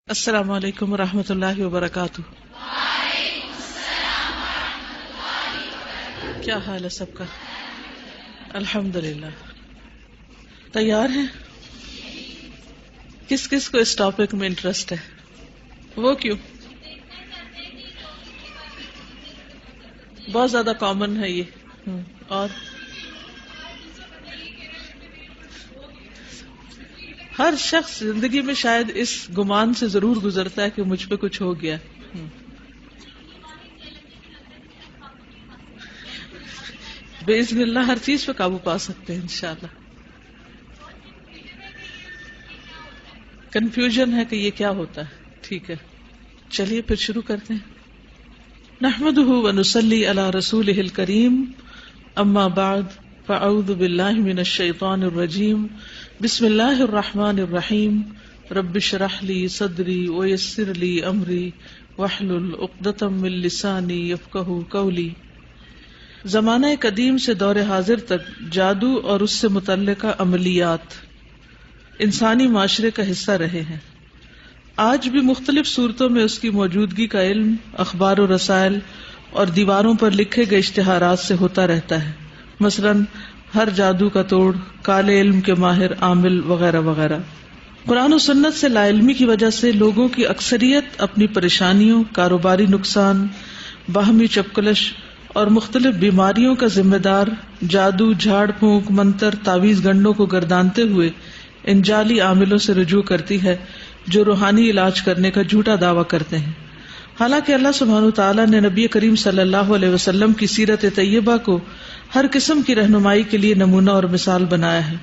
السلام علیکم ورحمۃ اللہ وبرکاتہ۔ کیا حال ہے سب کا؟ الحمدللہ۔ تیار ہیں؟ کس کس کو اس ٹاپک میں انٹرسٹ ہے؟ وہ کیوں؟ بہت زیادہ کامن ہے یہ۔ اور ہر شخص زندگی میں شاید اس گمان سے ضرور گزرتا ہے کہ مجھ پہ کچھ ہو گیا۔ باذن اللہ ہر چیز پہ قابو پا سکتے ہیں انشاءاللہ۔ کنفیوژن ہے کہ یہ کیا ہوتا ہے۔ ٹھیک ہے، چلیے پھر شروع کرتے ہیں۔ نحمده ونصلی علی رسولہ الکریم، اما بعد فاعوذ باللہ من الشیطان الرجیم، بسم اللہ الرحمن الرحیم، رب اشرح لی صدری ویسر لی امری واحلل عقدۃ من لسانی یفقہوا قولی۔ زمانہ قدیم سے دور حاضر تک جادو اور اس سے متعلقہ عملیات انسانی معاشرے کا حصہ رہے ہیں۔ آج بھی مختلف صورتوں میں اس کی موجودگی کا علم اخبار و رسائل اور دیواروں پر لکھے گئے اشتہارات سے ہوتا رہتا ہے، مثلاً ہر جادو کا توڑ، کالے علم کے ماہر عامل وغیرہ وغیرہ۔ قرآن و سنت سے لا علمی کی وجہ سے لوگوں کی اکثریت اپنی پریشانیوں، کاروباری نقصان، باہمی چپکلش اور مختلف بیماریوں کا ذمہ دار جادو، جھاڑ پھونک، منتر، تعویذ گنڈوں کو گردانتے ہوئے ان جعلی عاملوں سے رجوع کرتی ہے جو روحانی علاج کرنے کا جھوٹا دعویٰ کرتے ہیں۔ حالانکہ اللہ سبحانہ وتعالیٰ نے نبی کریم صلی اللہ علیہ وسلم کی سیرت طیبہ کو ہر قسم کی رہنمائی کے لیے نمونہ اور مثال بنایا ہے۔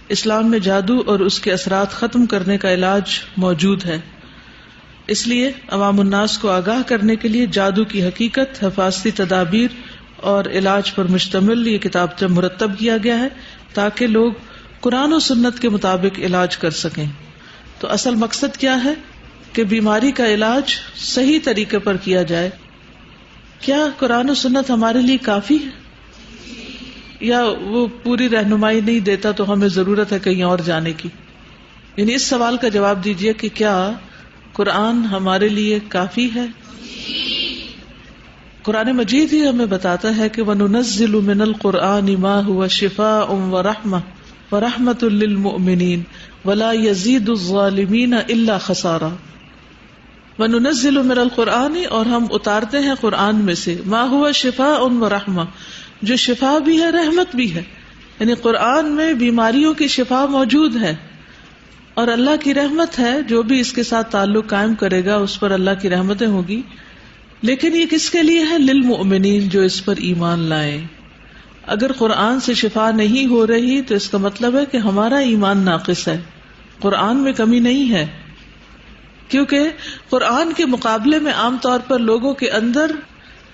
اسلام میں جادو اور اس کے اثرات ختم کرنے کا علاج موجود ہے، اس لیے عوام الناس کو آگاہ کرنے کے لیے جادو کی حقیقت، حفاظتی تدابیر اور علاج پر مشتمل یہ کتاب مرتب کیا گیا ہے تاکہ لوگ قرآن و سنت کے مطابق علاج کر سکیں۔ تو اصل مقصد کیا ہے کہ بیماری کا علاج صحیح طریقے پر کیا جائے۔ کیا قرآن و سنت ہمارے لیے کافی ہے یا وہ پوری رہنمائی نہیں دیتا تو ہمیں ضرورت ہے کہیں اور جانے کی؟ یعنی اس سوال کا جواب دیجئے کہ کیا قرآن ہمارے لیے کافی ہے؟ قرآن مجید ہی ہمیں بتاتا ہے کہ وَنُنَزِّلُ مِنَ الْقُرْآنِ مَا هُوَ شِفَاءٌ وَرَحْمَةٌ وَرَحْمَةٌ لِّلْمُؤْمِنِينَ وَلَا يَزِيدُ الظَّالِمِينَ إِلَّا خَسَارًا۔ وَنُنَزِّلُ مِنَ الْقُرْآنِ، اور ہم اتارتے ہیں قرآن میں سے، مَا هُوَ شِفَاءٌ وَرَحْمَةٌ، جو شفا بھی ہے رحمت بھی ہے۔ یعنی قرآن میں بیماریوں کی شفا موجود ہے اور اللہ کی رحمت ہے، جو بھی اس کے ساتھ تعلق قائم کرے گا اس پر اللہ کی رحمتیں ہوگی۔ لیکن یہ کس کے لیے ہے؟ للمؤمنین، جو اس پر ایمان لائیں۔ اگر قرآن سے شفا نہیں ہو رہی تو اس کا مطلب ہے کہ ہمارا ایمان ناقص ہے، قرآن میں کمی نہیں ہے، کیونکہ قرآن کے مقابلے میں عام طور پر لوگوں کے اندر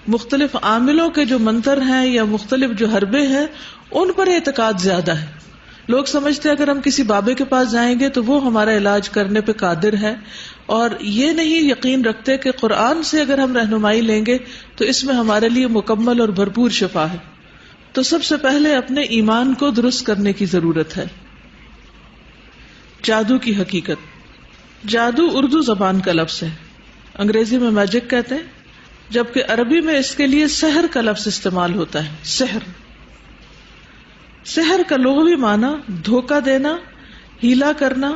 مختلف عاملوں کے جو منتر ہیں یا مختلف جو حربے ہیں ان پر اعتقاد زیادہ ہے۔ لوگ سمجھتے ہیں اگر ہم کسی بابے کے پاس جائیں گے تو وہ ہمارا علاج کرنے پہ قادر ہے، اور یہ نہیں یقین رکھتے کہ قرآن سے اگر ہم رہنمائی لیں گے تو اس میں ہمارے لیے مکمل اور بھرپور شفا ہے۔ تو سب سے پہلے اپنے ایمان کو درست کرنے کی ضرورت ہے۔ جادو کی حقیقت۔ جادو اردو زبان کا لفظ ہے، انگریزی میں میجک کہتے ہیں، جبکہ عربی میں اس کے لیے سحر کا لفظ استعمال ہوتا ہے۔ سحر، سحر کا لغوی معنی دھوکہ دینا، ہیلا کرنا،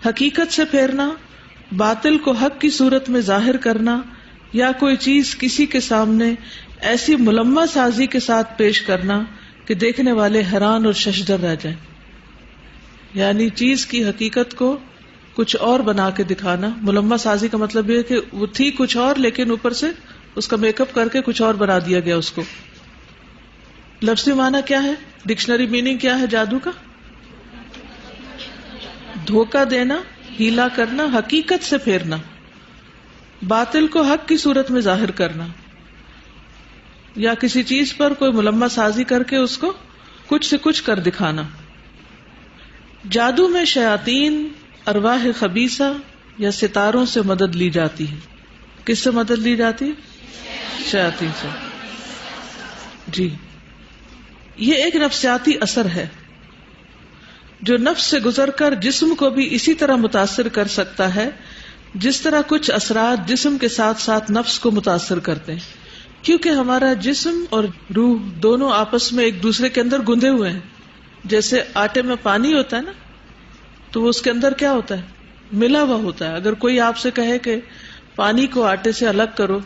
حقیقت سے پھیرنا، باطل کو حق کی صورت میں ظاہر کرنا، یا کوئی چیز کسی کے سامنے ایسی ملمہ سازی کے ساتھ پیش کرنا کہ دیکھنے والے حیران اور ششدر رہ جائیں۔ یعنی چیز کی حقیقت کو کچھ اور بنا کے دکھانا۔ ملمہ سازی کا مطلب یہ ہے کہ وہ تھی کچھ اور لیکن اوپر سے اس کا میک اپ کر کے کچھ اور بنا دیا گیا اس کو۔ لفظی معنی کیا ہے؟ ڈکشنری میننگ کیا ہے جادو کا؟ دھوکہ دینا، ہیلا کرنا، حقیقت سے پھیرنا، باطل کو حق کی صورت میں ظاہر کرنا، یا کسی چیز پر کوئی ملمہ سازی کر کے اس کو کچھ سے کچھ کر دکھانا۔ جادو میں شیاطین، ارواح خبیثہ یا ستاروں سے مدد لی جاتی ہے۔ کس سے مدد لی جاتی ہے؟ شیاطین سے۔ جی، یہ ایک نفسیاتی اثر ہے جو نفس سے گزر کر جسم کو بھی اسی طرح متاثر کر سکتا ہے جس طرح کچھ اثرات جسم کے ساتھ ساتھ نفس کو متاثر کرتے ہیں، کیونکہ ہمارا جسم اور روح دونوں آپس میں ایک دوسرے کے اندر گندے ہوئے ہیں. جیسے آٹے میں پانی ہوتا ہے نا، تو وہ اس کے اندر کیا ہوتا ہے؟ ملا ہوا ہوتا ہے. اگر کوئی آپ سے کہے کہ پانی کو آٹے سے الگ کرو،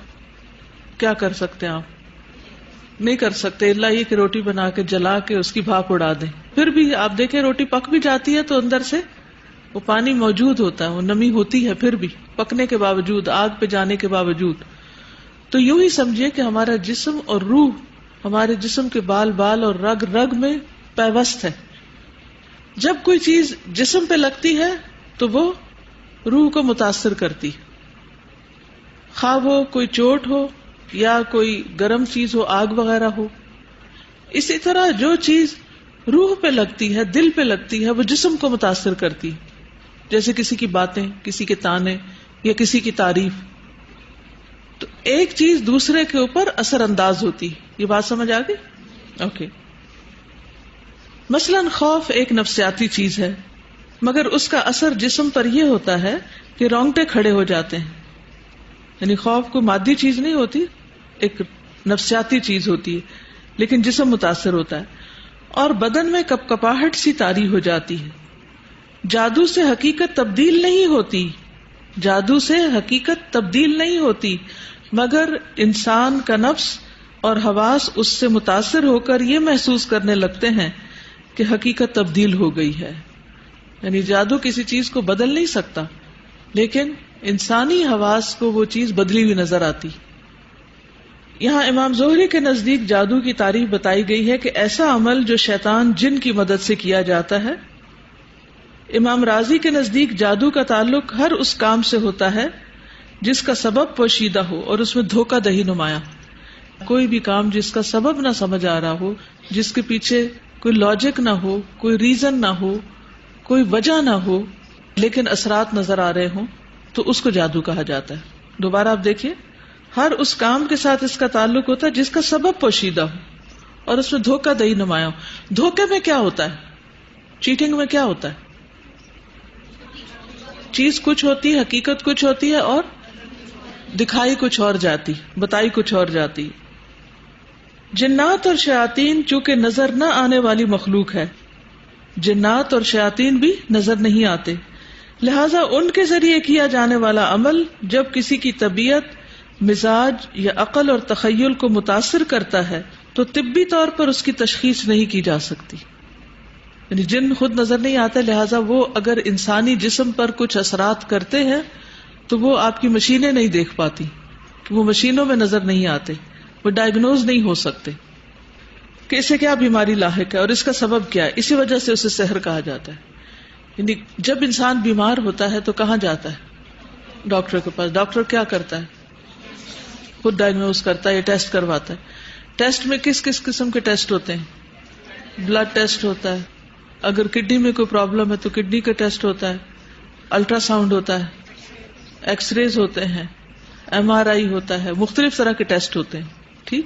کیا کر سکتے ہیں آپ؟ نہیں کر سکتے، الا یہ کہ روٹی بنا کے جلا کے اس کی بھاپ اڑا دیں. پھر بھی آپ دیکھیں روٹی پک بھی جاتی ہے تو اندر سے وہ پانی موجود ہوتا ہے، وہ نمی ہوتی ہے پھر بھی پکنے کے باوجود، آگ پہ جانے کے باوجود. تو یوں ہی سمجھیے کہ ہمارا جسم اور روح ہمارے جسم کے بال بال اور رگ رگ میں پیوست ہے. جب کوئی چیز جسم پہ لگتی ہے تو وہ روح کو متاثر کرتی، خواہ وہ کوئی چوٹ ہو یا کوئی گرم چیز ہو، آگ وغیرہ ہو. اسی طرح جو چیز روح پہ لگتی ہے، دل پہ لگتی ہے، وہ جسم کو متاثر کرتی، جیسے کسی کی باتیں، کسی کے تانے یا کسی کی تعریف. تو ایک چیز دوسرے کے اوپر اثر انداز ہوتی. یہ بات سمجھ آ گئی؟ اوکے. مثلاً خوف ایک نفسیاتی چیز ہے، مگر اس کا اثر جسم پر یہ ہوتا ہے کہ رونگٹے کھڑے ہو جاتے ہیں. یعنی خوف کوئی مادی چیز نہیں ہوتی، ایک نفسیاتی چیز ہوتی ہے، لیکن جسم متاثر ہوتا ہے اور بدن میں کپ کپاہٹ سی طاری ہو جاتی ہے. جادو سے حقیقت تبدیل نہیں ہوتی، جادو سے حقیقت تبدیل نہیں ہوتی، مگر انسان کا نفس اور حواس اس سے متاثر ہو کر یہ محسوس کرنے لگتے ہیں کہ حقیقت تبدیل ہو گئی ہے. یعنی جادو کسی چیز کو بدل نہیں سکتا، لیکن انسانی حواس کو وہ چیز بدلی ہوئی نظر آتی. یہاں امام زہری کے نزدیک جادو کی تعریف بتائی گئی ہے کہ ایسا عمل جو شیطان جن کی مدد سے کیا جاتا ہے. امام رازی کے نزدیک جادو کا تعلق ہر اس کام سے ہوتا ہے جس کا سبب پوشیدہ ہو اور اس میں دھوکہ دہی نمایاں. کوئی بھی کام جس کا سبب نہ سمجھ آ رہا ہو، جس کے پیچھے کوئی لاجک نہ ہو، کوئی ریزن نہ ہو، کوئی وجہ نہ ہو، لیکن اثرات نظر آ رہے ہوں، تو اس کو جادو کہا جاتا ہے. دوبارہ آپ دیکھیے، ہر اس کام کے ساتھ اس کا تعلق ہوتا ہے جس کا سبب پوشیدہ ہو اور اس میں دھوکہ دہی نمایاں ہو. دھوکے میں کیا ہوتا ہے؟ چیٹنگ میں کیا ہوتا ہے؟ چیز کچھ ہوتی ہے، حقیقت کچھ ہوتی ہے اور دکھائی کچھ اور جاتی، بتائی کچھ اور جاتی. جنات اور شیاطین چونکہ نظر نہ آنے والی مخلوق ہے، جنات اور شیاطین بھی نظر نہیں آتے، لہذا ان کے ذریعے کیا جانے والا عمل جب کسی کی طبیعت، مزاج یا عقل اور تخیل کو متاثر کرتا ہے تو طبی طور پر اس کی تشخیص نہیں کی جا سکتی. یعنی جن خود نظر نہیں آتا، لہذا وہ اگر انسانی جسم پر کچھ اثرات کرتے ہیں تو وہ آپ کی مشینیں نہیں دیکھ پاتی، وہ مشینوں میں نظر نہیں آتے، وہ ڈائگنوز نہیں ہو سکتے کہ اسے کیا بیماری لاحق ہے اور اس کا سبب کیا ہے. اسی وجہ سے اسے سحر کہا جاتا ہے. یعنی جب انسان بیمار ہوتا ہے تو کہاں جاتا ہے؟ ڈاکٹر کے پاس. ڈاکٹر کیا کرتا ہے؟ خود ڈائگنوز کرتا ہے یا ٹیسٹ کرواتا ہے. ٹیسٹ میں کس کس قسم کے ٹیسٹ ہوتے ہیں؟ بلڈ ٹیسٹ ہوتا ہے، اگر کڈنی میں کوئی پرابلم ہے تو کڈنی کا ٹیسٹ ہوتا ہے، الٹرا ساؤنڈ ہوتا ہے، ایکس ریز ہوتے ہیں، MRI ہوتا ہے، مختلف طرح کے ٹیسٹ ہوتے ہیں. ٹھیک،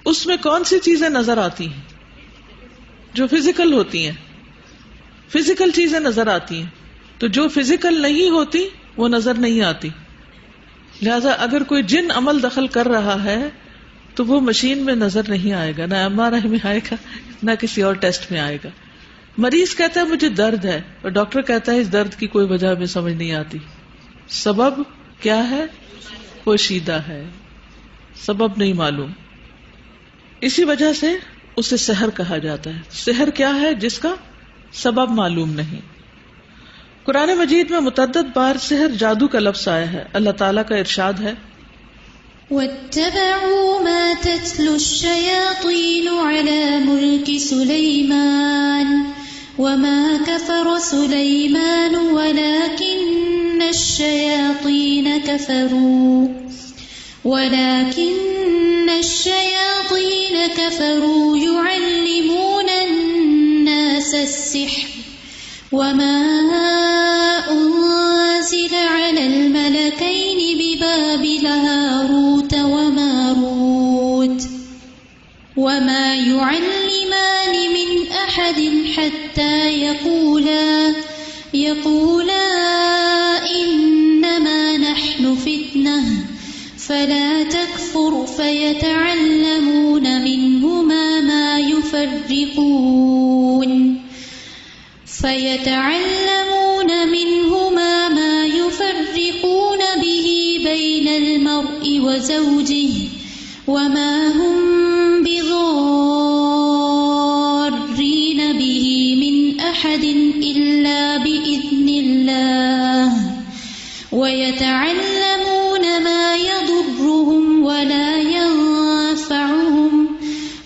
اس میں کون سی چیزیں نظر آتی ہیں؟ جو فزیکل ہوتی ہیں، فزیکل چیزیں نظر آتی ہیں. تو جو فزیکل نہیں ہوتی وہ نظر نہیں آتی. لہذا اگر کوئی جن عمل دخل کر رہا ہے تو وہ مشین میں نظر نہیں آئے گا، نہ MRI میں آئے گا، نہ کسی اور ٹیسٹ میں آئے گا. مریض کہتا ہے مجھے درد ہے، اور ڈاکٹر کہتا ہے اس درد کی کوئی وجہ ہمیں سمجھ نہیں آتی. سبب کیا ہے؟ پوشیدہ ہے، سبب نہیں معلوم. اسی وجہ سے اسے سحر کہا جاتا ہے. سحر کیا ہے؟ جس کا سبب معلوم نہیں. قرآن مجید میں متعدد بار سحر، جادو کا لفظ آیا ہے. اللہ تعالیٰ کا ارشاد ہے، وَاتَّبَعُوا مَا تَتْلُو الشَّيَاطِينُ عَلَى مُلْكِ سُلَيْمَانَ وَمَا كَفَرَ سُلَيْمَانُ وَلَكِنَّ الشَّيَاطِينَ كَفَرُوا يُعَلِّمُونَ النَّاسَ السِّحْرَ وَمَا أُنزِلَ عَلَى الْمَلَكَيْنِ بِبَابِلَ هَارُوتَ وَمَارُوتَ وَمَا يُعَلِّمَانِ مِنْ أَحَدٍ حَتَّى يَقُولَا إِنَّمَا فلا تكفر فيتعلمون منهما ما يفرقون به بين المرء وزوجه وما هم بضارين به من أحد إلا بإذن الله ويتعلمون ما يضرهم ولا ينفعهم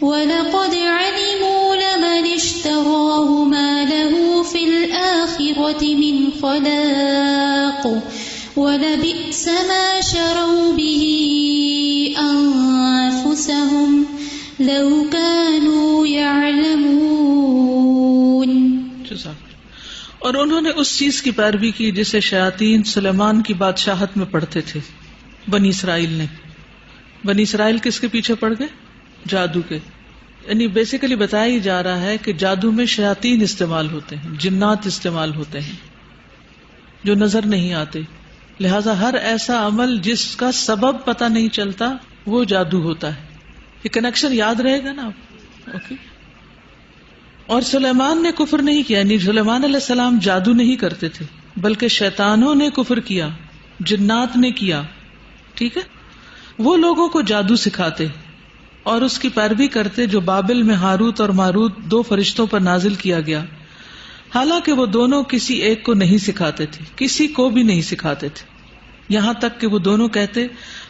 وَلَقَدْ عَلِمُوا لَمَنِ اشْتَرَاهُ مَا لَهُ فِي الْآخِرَةِ مِنْ خَلَاقٍ وَلَبِئْسَ مَا شَرَوْا بِهِ أَنفُسَهُمْ لَوْ كَانُوا يَعْلَمُونَ. اور انہوں نے اس چیز کی پیروی کی جسے شیاطین سلیمان کی بادشاہت میں پڑھتے تھے. بنی اسرائیل کس کے پیچھے پڑ گئے؟ جادو کے. یعنی بیسیکلی بتایا ہی جا رہا ہے کہ جادو میں شیاطین استعمال ہوتے ہیں، جنات استعمال ہوتے ہیں جو نظر نہیں آتے. لہذا ہر ایسا عمل جس کا سبب پتہ نہیں چلتا وہ جادو ہوتا ہے. یہ کنیکشن یاد رہے گا نا آپ؟ اوکے. اور سلیمان نے کفر نہیں کیا، یعنی سلیمان علیہ السلام جادو نہیں کرتے تھے بلکہ شیطانوں نے کفر کیا، جنات نے کیا. ٹھیک ہے. وہ لوگوں کو جادو سکھاتے اور اس کی پیروی کرتے جو بابل میں ہاروت اور ماروت 2 فرشتوں پر نازل کیا گیا. حالانکہ وہ دونوں کسی ایک کو نہیں سکھاتے تھے، کسی کو بھی نہیں سکھاتے تھے، یہاں تک کہ وہ دونوں کہتے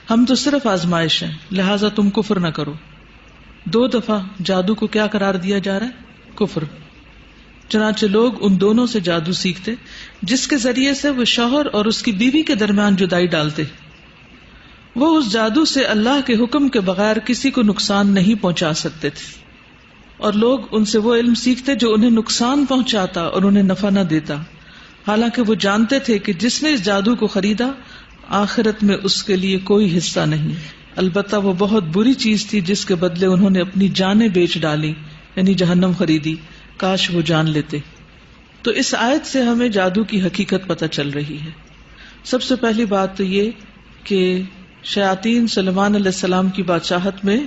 ہم تو صرف آزمائش ہیں لہٰذا تم کفر نہ کرو. 2 دفعہ جادو کو کیا قرار دیا جا رہا ہے؟ کفر. چنانچہ لوگ ان دونوں سے جادو سیکھتے جس کے ذریعے سے وہ شوہر اور اس کی بیوی کے درمیان جدائی ڈالتے. وہ اس جادو سے اللہ کے حکم کے بغیر کسی کو نقصان نہیں پہنچا سکتے تھے، اور لوگ ان سے وہ علم سیکھتے جو انہیں نقصان پہنچاتا اور انہیں نفع نہ دیتا. حالانکہ وہ جانتے تھے کہ جس نے اس جادو کو خریدا آخرت میں اس کے لیے کوئی حصہ نہیں. البتہ وہ بہت بری چیز تھی جس کے بدلے انہوں نے اپنی جانیں بیچ ڈالی، یعنی جہنم خریدی. کاش وہ جان لیتے. تو اس آیت سے ہمیں جادو کی حقیقت پتہ چل رہی ہے. سب سے پہلی بات تو یہ کہ شیاطین سلیمان علیہ السلام کی بادشاہت میں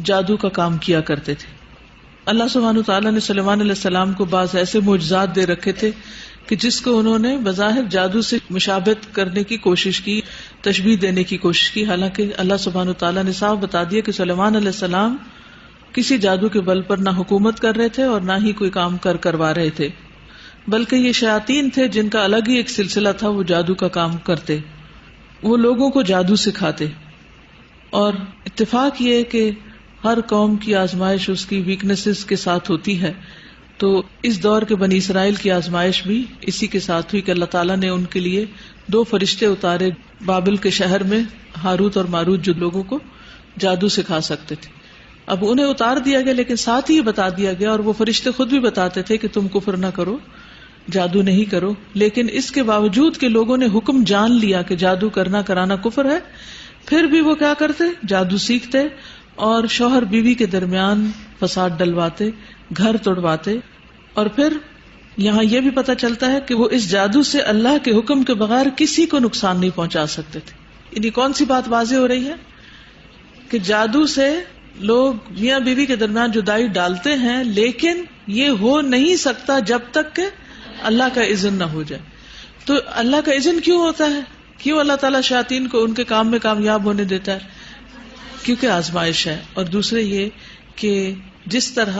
جادو کا کام کیا کرتے تھے. اللہ سبحانہ تعالیٰ نے سلیمان علیہ السلام کو بعض ایسے معجزات دے رکھے تھے کہ جس کو انہوں نے بظاہر جادو سے مشابہت کرنے کی کوشش کی، تشبیہ دینے کی کوشش کی. حالانکہ اللہ سبحانہ تعالیٰ نے صاف بتا دیا کہ سلیمان علیہ السلام کسی جادو کے بل پر نہ حکومت کر رہے تھے اور نہ ہی کوئی کام کروا رہے تھے، بلکہ یہ شیاطین تھے جن کا الگ ہی ایک سلسلہ تھا. وہ جادو کا کام کرتے، وہ لوگوں کو جادو سکھاتے. اور اتفاق یہ کہ ہر قوم کی آزمائش اس کی ویکنیسز کے ساتھ ہوتی ہے. تو اس دور کے بنی اسرائیل کی آزمائش بھی اسی کے ساتھ ہوئی کہ اللہ تعالیٰ نے ان کے لیے 2 فرشتے اتارے بابل کے شہر میں، ہاروت اور ماروت، جو لوگوں کو جادو سکھا سکتے تھے. اب انہیں اتار دیا گیا لیکن ساتھ ہی یہ بتا دیا گیا، اور وہ فرشتے خود بھی بتاتے تھے کہ تم کفر نہ کرو، جادو نہیں کرو. لیکن اس کے باوجود کہ لوگوں نے حکم جان لیا کہ جادو کرنا کرانا کفر ہے، پھر بھی وہ کیا کرتے؟ جادو سیکھتے اور شوہر بیوی کے درمیان فساد ڈلواتے، گھر توڑواتے. اور پھر یہاں یہ بھی پتہ چلتا ہے کہ وہ اس جادو سے اللہ کے حکم کے بغیر کسی کو نقصان نہیں پہنچا سکتے تھے. یعنی کون سی بات واضح ہو رہی ہے کہ جادو سے لوگ میاں بیوی کے درمیان جدائی ڈالتے ہیں، لیکن یہ ہو نہیں سکتا جب تک کہ اللہ کا اذن نہ ہو جائے. تو اللہ کا اذن کیوں ہوتا ہے؟ کیوں اللہ تعالیٰ شیاطین کو ان کے کام میں کامیاب ہونے دیتا ہے؟ کیونکہ آزمائش ہے. اور دوسرے یہ کہ جس طرح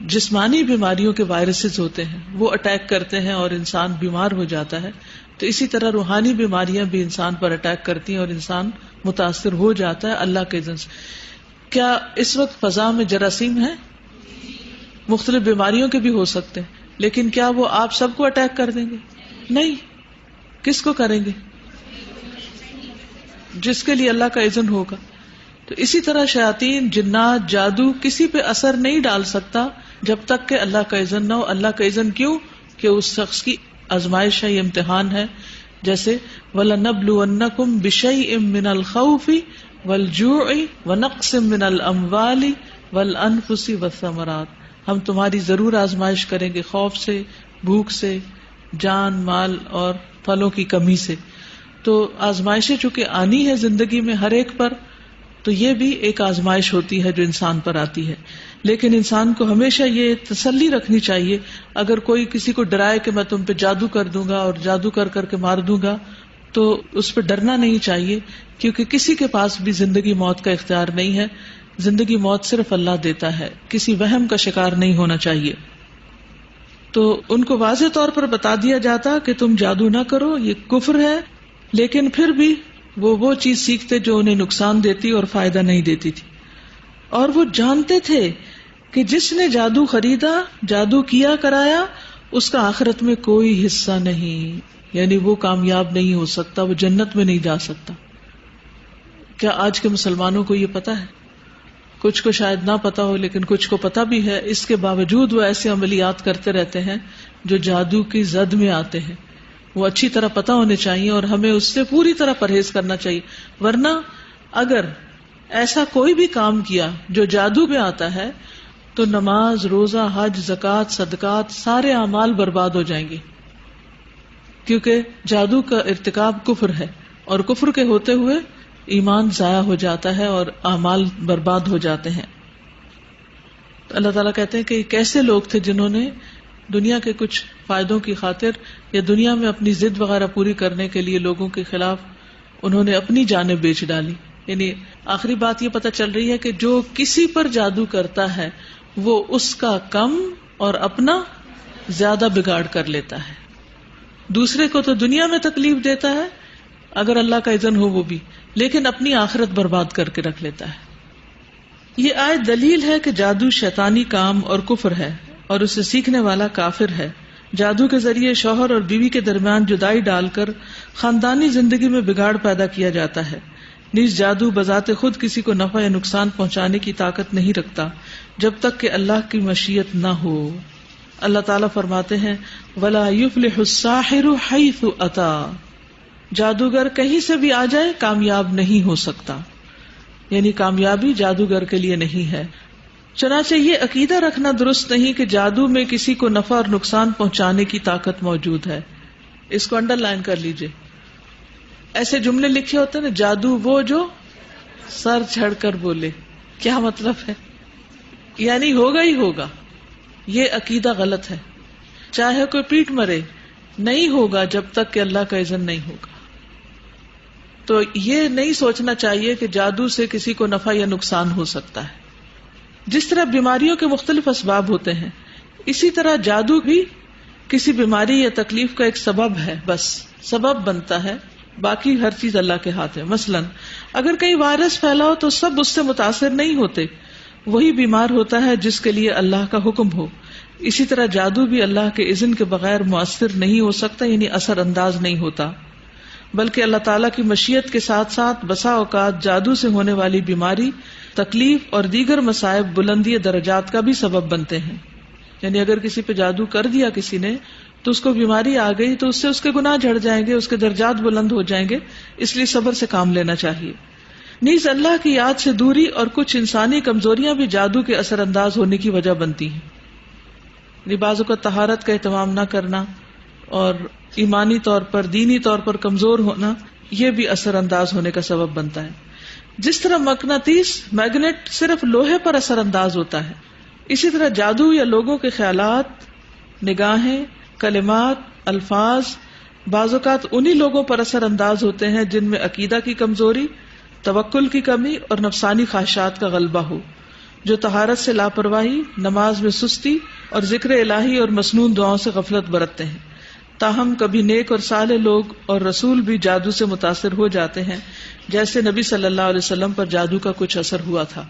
جسمانی بیماریوں کے وائرسز ہوتے ہیں وہ اٹیک کرتے ہیں اور انسان بیمار ہو جاتا ہے، تو اسی طرح روحانی بیماریاں بھی انسان پر اٹیک کرتی ہیں اور انسان متاثر ہو جاتا ہے اللہ کے اذن سے. کیا اس وقت فضا میں جراثیم ہیں؟ مختلف بیماریوں کے بھی ہو سکتے ہیں، لیکن کیا وہ آپ سب کو اٹیک کر دیں گے؟ نہیں. کس کو کریں گے؟ جس کے لیے اللہ کا اذن ہوگا. تو اسی طرح شیاطین، جنات، جادو کسی پہ اثر نہیں ڈال سکتا جب تک کہ اللہ کا اذن نہ ہو. اللہ کا اذن کیوں؟ کہ اس شخص کی آزمائش ہے، یہ امتحان ہے. جیسے وَلَنَبْلُوَنَّكُمْ بِشَيْءٍ مِّنَ الْخَوْفِ وَالْجُوعِ وَنَقْصٍ مِّنَ الْأَمْوَالِ وَالْأَنفُسِ وَالثَّمَرَاتِ. ہم تمہاری ضرور آزمائش کریں گے، خوف سے، بھوک سے، جان، مال اور پھلوں کی کمی سے. تو آزمائشیں چونکہ آنی ہے زندگی میں ہر ایک پر، تو یہ بھی ایک آزمائش ہوتی ہے جو انسان پر آتی ہے. لیکن انسان کو ہمیشہ یہ تسلی رکھنی چاہیے، اگر کوئی کسی کو ڈرائے کہ میں تم پہ جادو کر دوں گا اور جادو کر کر کے مار دوں گا، تو اس پہ ڈرنا نہیں چاہیے، کیونکہ کسی کے پاس بھی زندگی موت کا اختیار نہیں ہے. زندگی موت صرف اللہ دیتا ہے، کسی وہم کا شکار نہیں ہونا چاہیے. تو ان کو واضح طور پر بتا دیا جاتا کہ تم جادو نہ کرو، یہ کفر ہے، لیکن پھر بھی وہ چیز سیکھتے جو انہیں نقصان دیتی اور فائدہ نہیں دیتی تھی. اور وہ جانتے تھے کہ جس نے جادو خریدا، جادو کیا کرایا، اس کا آخرت میں کوئی حصہ نہیں، یعنی وہ کامیاب نہیں ہو سکتا، وہ جنت میں نہیں جا سکتا. کیا آج کے مسلمانوں کو یہ پتا ہے؟ کچھ کو شاید نہ پتا ہو، لیکن کچھ کو پتا بھی ہے. اس کے باوجود وہ ایسے عملیات کرتے رہتے ہیں جو جادو کی زد میں آتے ہیں. وہ اچھی طرح پتا ہونے چاہیے اور ہمیں اس سے پوری طرح پرہیز کرنا چاہیے. ورنہ اگر ایسا کوئی بھی کام کیا جو جادو میں آتا ہے تو نماز، روزہ، حج، زکوٰۃ، صدقات، سارے اعمال برباد ہو جائیں گے، کیونکہ جادو کا ارتکاب کفر ہے، اور کفر کے ہوتے ہوئے ایمان ضائع ہو جاتا ہے اور اعمال برباد ہو جاتے ہیں. تو اللہ تعالیٰ کہتے ہیں کہ یہ کیسے لوگ تھے جنہوں نے دنیا کے کچھ فائدوں کی خاطر یا دنیا میں اپنی ضد وغیرہ پوری کرنے کے لیے لوگوں کے خلاف انہوں نے اپنی جانیں بیچ ڈالی. یعنی آخری بات یہ پتہ چل رہی ہے کہ جو کسی پر جادو کرتا ہے وہ اس کا کم اور اپنا زیادہ بگاڑ کر لیتا ہے. دوسرے کو تو دنیا میں تکلیف دیتا ہے اگر اللہ کا اذن ہو وہ بھی، لیکن اپنی آخرت برباد کر کے رکھ لیتا ہے. یہ آیت دلیل ہے کہ جادو شیطانی کام اور کفر ہے اور اسے سیکھنے والا کافر ہے. جادو کے ذریعے شوہر اور بیوی کے درمیان جدائی ڈال کر خاندانی زندگی میں بگاڑ پیدا کیا جاتا ہے. نیز جادو بذات خود کسی کو نفع یا نقصان پہنچانے کی طاقت نہیں رکھتا جب تک کہ اللہ کی مشیت نہ ہو. اللہ تعالیٰ فرماتے ہیں وَلَا يُفْلِحُ السَّاحِرُ حَيْثُ أَتَى، جادوگر کہیں سے بھی آ جائے کامیاب نہیں ہو سکتا، یعنی کامیابی جادوگر کے لیے نہیں ہے. چنانچہ یہ عقیدہ رکھنا درست نہیں کہ جادو میں کسی کو نفع اور نقصان پہنچانے کی طاقت موجود ہے. اس کو انڈر لائن کر لیجئے. ایسے جملے لکھے ہوتے ہیں نا، جادو وہ جو سر چڑھ کر بولے. کیا مطلب ہے؟ یعنی ہوگا ہی ہوگا. یہ عقیدہ غلط ہے. چاہے کوئی پیٹ مرے، نہیں ہوگا جب تک کہ اللہ کا اذن نہیں ہوگا. تو یہ نہیں سوچنا چاہیے کہ جادو سے کسی کو نفع یا نقصان ہو سکتا ہے. جس طرح بیماریوں کے مختلف اسباب ہوتے ہیں، اسی طرح جادو بھی کسی بیماری یا تکلیف کا ایک سبب ہے، بس سبب بنتا ہے، باقی ہر چیز اللہ کے ہاتھ ہے. مثلا اگر کہیں وائرس پھیلا ہو تو سب اس سے متاثر نہیں ہوتے، وہی بیمار ہوتا ہے جس کے لیے اللہ کا حکم ہو. اسی طرح جادو بھی اللہ کے اذن کے بغیر مؤثر نہیں ہو سکتا، یعنی اثر انداز نہیں ہوتا، بلکہ اللہ تعالیٰ کی مشیت کے ساتھ ساتھ بسا اوقات جادو سے ہونے والی بیماری، تکلیف اور دیگر مصائب بلندی درجات کا بھی سبب بنتے ہیں. یعنی اگر کسی پہ جادو کر دیا کسی نے تو اس کو بیماری آ گئی تو اس سے اس کے گناہ جھڑ جائیں گے، اس کے درجات بلند ہو جائیں گے. اس لیے صبر سے کام لینا چاہیے. نیز اللہ کی یاد سے دوری اور کچھ انسانی کمزوریاں بھی جادو کے اثر انداز ہونے کی وجہ بنتی ہیں. بعضوں کا طہارت کا اہتمام نہ کرنا اور ایمانی طور پر، دینی طور پر کمزور ہونا، یہ بھی اثر انداز ہونے کا سبب بنتا ہے. جس طرح مقناطیس، میگنیٹ صرف لوہے پر اثر انداز ہوتا ہے، اسی طرح جادو یا لوگوں کے خیالات، نگاہیں، کلمات، الفاظ بعض اوقات انہی لوگوں پر اثر انداز ہوتے ہیں جن میں عقیدہ کی کمزوری، توکل کی کمی اور نفسانی خواہشات کا غلبہ ہو، جو طہارت سے لاپرواہی، نماز میں سستی اور ذکر الہی اور مسنون دعاؤں سے غفلت برتتے ہیں. تاہم کبھی نیک اور صالح لوگ اور رسول بھی جادو سے متاثر ہو جاتے ہیں، جیسے نبی صلی اللہ علیہ وسلم پر جادو کا کچھ اثر ہوا تھا.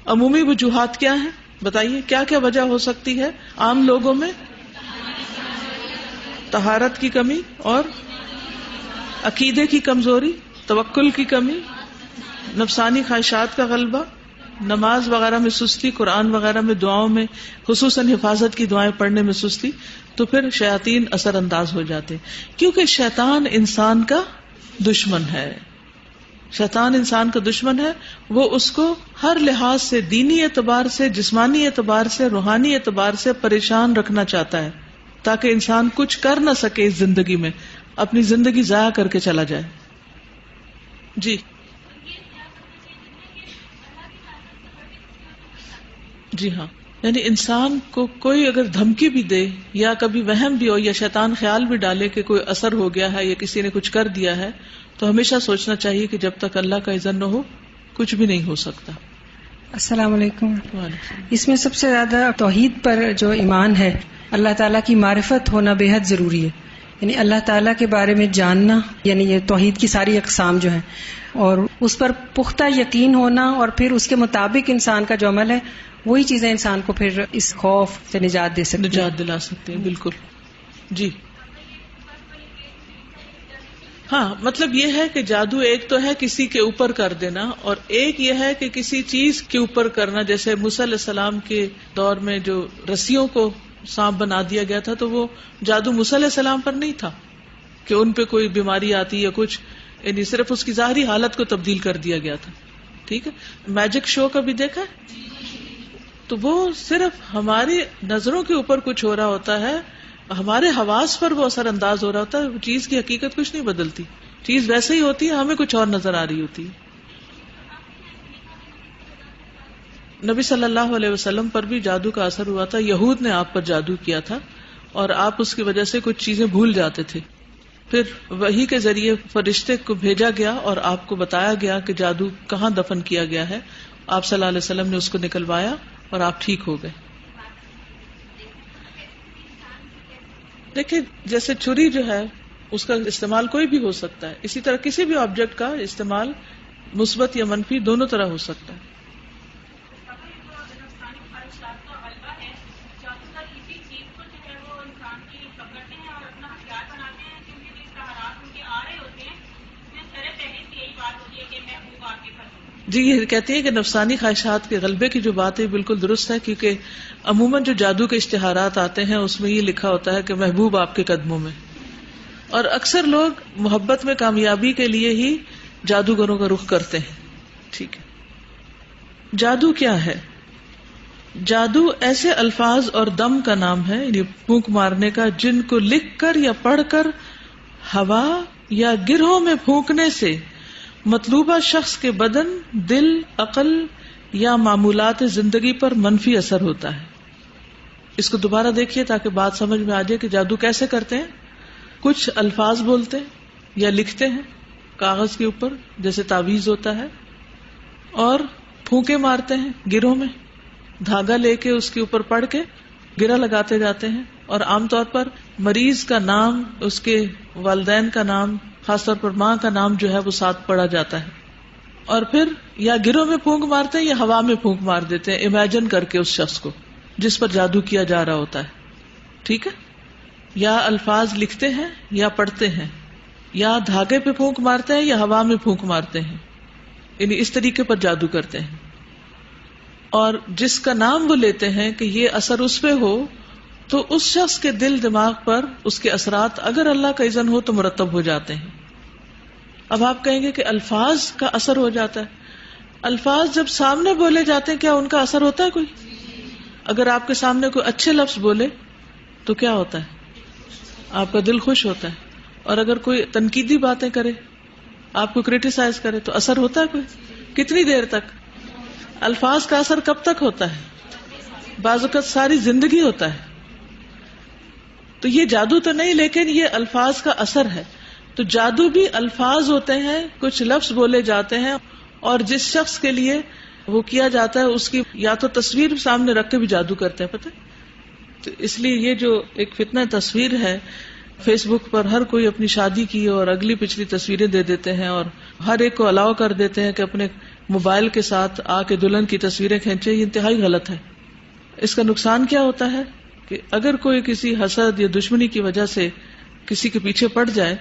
عمومی وجوہات کیا ہیں؟ بتائیے کیا کیا وجہ ہو سکتی ہے عام لوگوں میں؟ طہارت کی کمی اور عقیدے کی کمزوری، توکل کی کمی، نفسانی خواہشات کا غلبہ، نماز وغیرہ میں سستی، قرآن وغیرہ میں دعاؤں میں خصوصاً حفاظت کی دعائیں پڑھنے میں سستی. تو پھر شیاطین اثر انداز ہو جاتے، کیونکہ شیطان انسان کا دشمن ہے. شیطان انسان کا دشمن ہے، وہ اس کو ہر لحاظ سے، دینی اعتبار سے، جسمانی اعتبار سے، روحانی اعتبار سے پریشان رکھنا چاہتا ہے، تاکہ انسان کچھ کر نہ سکے اس زندگی میں. اپنی زندگی ضائع کر کے چلا جائے. جی جی ہاں، یعنی انسان کو کوئی اگر دھمکی بھی دے یا کبھی وہم بھی ہو یا شیطان خیال بھی ڈالے کہ کوئی اثر ہو گیا ہے یا کسی نے کچھ کر دیا ہے، تو ہمیشہ سوچنا چاہیے کہ جب تک اللہ کا اذن نہ ہو کچھ بھی نہیں ہو سکتا. السلام علیکم. اس میں سب سے زیادہ توحید پر جو ایمان ہے، اللہ تعالیٰ کی معرفت ہونا بے حد ضروری ہے. یعنی اللہ تعالیٰ کے بارے میں جاننا، یعنی یہ توحید کی ساری اقسام جو ہیں، اور اس پر پختہ یقین ہونا، اور پھر اس کے مطابق انسان کا جو عمل ہے، وہی چیزیں انسان کو پھر اس خوف سے نجات دے سکتی ہیں، نجات دلا سکتے ہیں. بالکل. جی ہاں، مطلب یہ ہے کہ جادو ایک تو ہے کسی کے اوپر کر دینا، اور ایک یہ ہے کہ کسی چیز کے اوپر کرنا. جیسے موسیٰ علیہ السلام کے دور میں جو رسیوں کو سانپ بنا دیا گیا تھا، تو وہ جادو موسیٰ علیہ السلام پر نہیں تھا کہ ان پہ کوئی بیماری آتی یا کچھ، یعنی صرف اس کی ظاہری حالت کو تبدیل کر دیا گیا تھا. ٹھیک ہے. میجک شو کبھی دیکھا ہے؟ تو وہ صرف ہماری نظروں کے اوپر کچھ ہو رہا ہوتا ہے، ہمارے حواس پر وہ اثر انداز ہو رہا ہوتا ہے. چیز کی حقیقت کچھ نہیں بدلتی، چیز ویسے ہی ہوتی ہے، ہمیں کچھ اور نظر آ رہی ہوتی ہے. نبی صلی اللہ علیہ وسلم پر بھی جادو کا اثر ہوا تھا. یہود نے آپ پر جادو کیا تھا اور آپ اس کی وجہ سے کچھ چیزیں بھول جاتے تھے. پھر وحی کے ذریعے فرشتے کو بھیجا گیا اور آپ کو بتایا گیا کہ جادو کہاں دفن کیا گیا ہے. آپ صلی اللہ علیہ وسلم نے اس کو نکلوایا اور آپ ٹھیک ہو گئے. دیکھیں، جیسے چھری جو ہے اس کا استعمال کوئی بھی ہو سکتا ہے، اسی طرح کسی بھی آبجیکٹ کا استعمال مثبت یا منفی دونوں طرح ہو سکتا ہے. جی یہ کہتی ہے کہ نفسانی خواہشات کے غلبے کی جو بات ہے بالکل درست ہے، کیونکہ عموماً جو جادو کے اشتہارات آتے ہیں اس میں یہ لکھا ہوتا ہے کہ محبوب آپ کے قدموں میں، اور اکثر لوگ محبت میں کامیابی کے لیے ہی جادوگروں کا رخ کرتے ہیں. ٹھیک ہے. جادو کیا ہے؟ جادو ایسے الفاظ اور دم کا نام ہے، یعنی پھونک مارنے کا، جن کو لکھ کر یا پڑھ کر ہوا یا گرہوں میں پھونکنے سے مطلوبہ شخص کے بدن، دل، عقل یا معمولات زندگی پر منفی اثر ہوتا ہے. اس کو دوبارہ دیکھیے تاکہ بات سمجھ میں آ جائے کہ جادو کیسے کرتے ہیں. کچھ الفاظ بولتے ہیں یا لکھتے ہیں کاغذ کے اوپر جیسے تعویذ ہوتا ہے، اور پھونکے مارتے ہیں گروں میں، دھاگا لے کے اس کے اوپر پڑھ کے گرہ لگاتے جاتے ہیں، اور عام طور پر مریض کا نام، اس کے والدین کا نام، خاص طور پر ماں کا نام جو ہے وہ ساتھ پڑا جاتا ہے. اور پھر یا گروں میں پھونک مارتے ہیں یا ہوا میں پھونک مار دیتے ہیں امیجن کر کے اس شخص کو جس پر جادو کیا جا رہا ہوتا ہے. ٹھیک ہے. یا الفاظ لکھتے ہیں یا پڑھتے ہیں، یا دھاگے پہ پھونک مارتے ہیں یا ہوا میں پھونک مارتے ہیں، یعنی اس طریقے پر جادو کرتے ہیں. اور جس کا نام وہ لیتے ہیں کہ یہ اثر اس پہ ہو، تو اس شخص کے دل دماغ پر اس کے اثرات اگر اللہ کا اذن ہو تو مرتب ہو جاتے ہیں. اب آپ کہیں گے کہ الفاظ کا اثر ہو جاتا ہے. الفاظ جب سامنے بولے جاتے ہیں کیا ان کا اثر ہوتا ہے کوئی؟ اگر آپ کے سامنے کوئی اچھے لفظ بولے تو کیا ہوتا ہے؟ آپ کا دل خوش ہوتا ہے. اور اگر کوئی تنقیدی باتیں کرے، آپ کو کریٹیسائز کرے، تو اثر ہوتا ہے کوئی؟ کتنی دیر تک؟ الفاظ کا اثر کب تک ہوتا ہے؟ بعض اوقات ساری زندگی ہوتا ہے. تو یہ جادو تو نہیں، لیکن یہ الفاظ کا اثر ہے. تو جادو بھی الفاظ ہوتے ہیں، کچھ لفظ بولے جاتے ہیں، اور جس شخص کے لیے وہ کیا جاتا ہے اس کی یا تو تصویر سامنے رکھ کے بھی جادو کرتے ہیں، پتہ. تو اس لیے یہ جو ایک فتنہ تصویر ہے، فیس بک پر ہر کوئی اپنی شادی کی اور اگلی پچھلی تصویریں دے دیتے ہیں، اور ہر ایک کو الاؤ کر دیتے ہیں کہ اپنے موبائل کے ساتھ آ کے دلہن کی تصویریں کھینچے. یہ انتہائی غلط ہے. اس کا نقصان کیا ہوتا ہے کہ اگر کوئی کسی حسد یا دشمنی کی وجہ سے کسی کے پیچھے پڑ جائے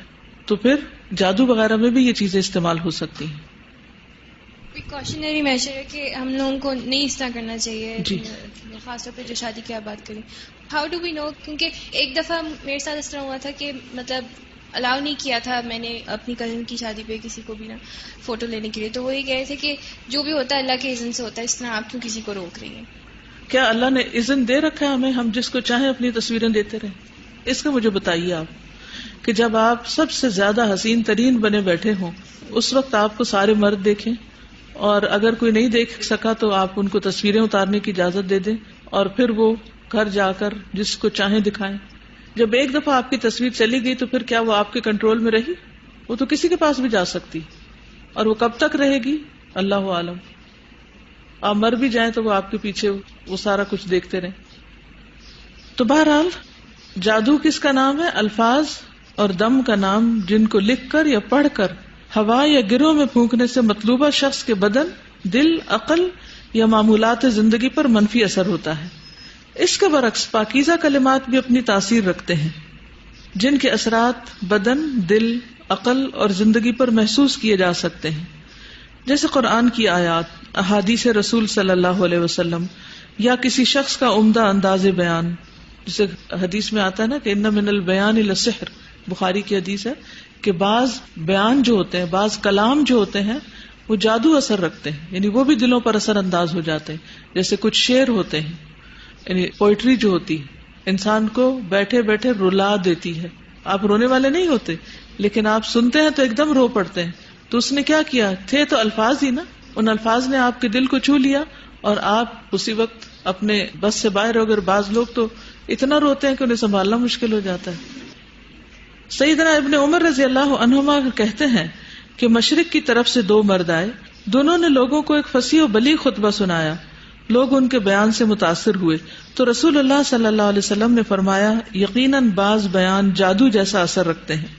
تو پھر جادو وغیرہ میں بھی یہ چیزیں استعمال ہو سکتی ہیں. پریکاشنری میجر ہے کہ ہم لوگوں کو نہیں اس طرح کرنا چاہیے. جی. خاص طور پہ جو شادی کی آپ بات کریں، ہاؤ ڈو وی نو؟ کیونکہ ایک دفعہ میرے ساتھ اس طرح ہوا تھا کہ مطلب الاؤ نہیں کیا تھا میں نے اپنی کزن کی شادی پہ کسی کو بھی نا فوٹو لینے کے لیے. تو وہ یہ کہہ رہے تھے کہ جو بھی ہوتا ہے اللہ کے اذن سے ہوتا ہے، اس طرح آپ کیوں کسی کو روک رہی ہیں؟ کیا اللہ نے اذن دے رکھا ہے ہمیں ہم جس کو چاہیں اپنی تصویریں دیتے رہیں؟ اس کا مجھے بتائیے آپ. کہ جب آپ سب سے زیادہ حسین ترین بنے بیٹھے ہوں اس وقت آپ کو سارے مرد دیکھیں، اور اگر کوئی نہیں دیکھ سکا تو آپ ان کو تصویریں اتارنے کی اجازت دے دیں اور پھر وہ گھر جا کر جس کو چاہیں دکھائیں. جب ایک دفعہ آپ کی تصویر چلی گئی تو پھر کیا وہ آپ کے کنٹرول میں رہی؟ وہ تو کسی کے پاس بھی جا سکتی، اور وہ کب تک رہے گی اللہ عالم. آپ مر بھی جائیں تو وہ آپ کے پیچھے وہ سارا کچھ دیکھتے رہیں. تو بہرحال جادو کس کا نام ہے؟ الفاظ اور دم کا نام جن کو لکھ کر یا پڑھ کر ہوا یا گروہ میں پھونکنے سے مطلوبہ شخص کے بدن، دل، عقل یا معمولات زندگی پر منفی اثر ہوتا ہے. اس کے برعکس پاکیزہ کلمات بھی اپنی تاثیر رکھتے ہیں جن کے اثرات بدن، دل، عقل اور زندگی پر محسوس کیے جا سکتے ہیں، جیسے قرآن کی آیات، احادیث رسول صلی اللہ علیہ وسلم، یا کسی شخص کا عمدہ انداز بیان. جسے حدیث میں آتا ہے نا کہ ان من البیان لسحر، بخاری کی حدیث ہے کہ بعض بیان جو ہوتے ہیں، بعض کلام جو ہوتے ہیں وہ جادو اثر رکھتے ہیں، یعنی وہ بھی دلوں پر اثر انداز ہو جاتے ہیں. جیسے کچھ شعر ہوتے ہیں، یعنی پوئٹری جو ہوتی ہے انسان کو بیٹھے بیٹھے رلا دیتی ہے. آپ رونے والے نہیں ہوتے لیکن آپ سنتے ہیں تو ایک دم رو پڑتے ہیں. تو اس نے کیا کیا؟ تھے تو الفاظ ہی نا، ان الفاظ نے آپ کے دل کو چھو لیا اور آپ اسی وقت اپنے بس سے باہر ہو گئے. بعض لوگ تو اتنا روتے ہیں کہ انہیں سنبھالنا مشکل ہو جاتا ہے. سیدنا ابن عمر رضی اللہ عنہما کہتے ہیں کہ مشرق کی طرف سے 2 مرد آئے، دونوں نے لوگوں کو ایک فصیح و بلیغ خطبہ سنایا. لوگ ان کے بیان سے متاثر ہوئے تو رسول اللہ صلی اللہ علیہ وسلم نے فرمایا، یقیناً بعض بیان جادو جیسا اثر رکھتے ہیں.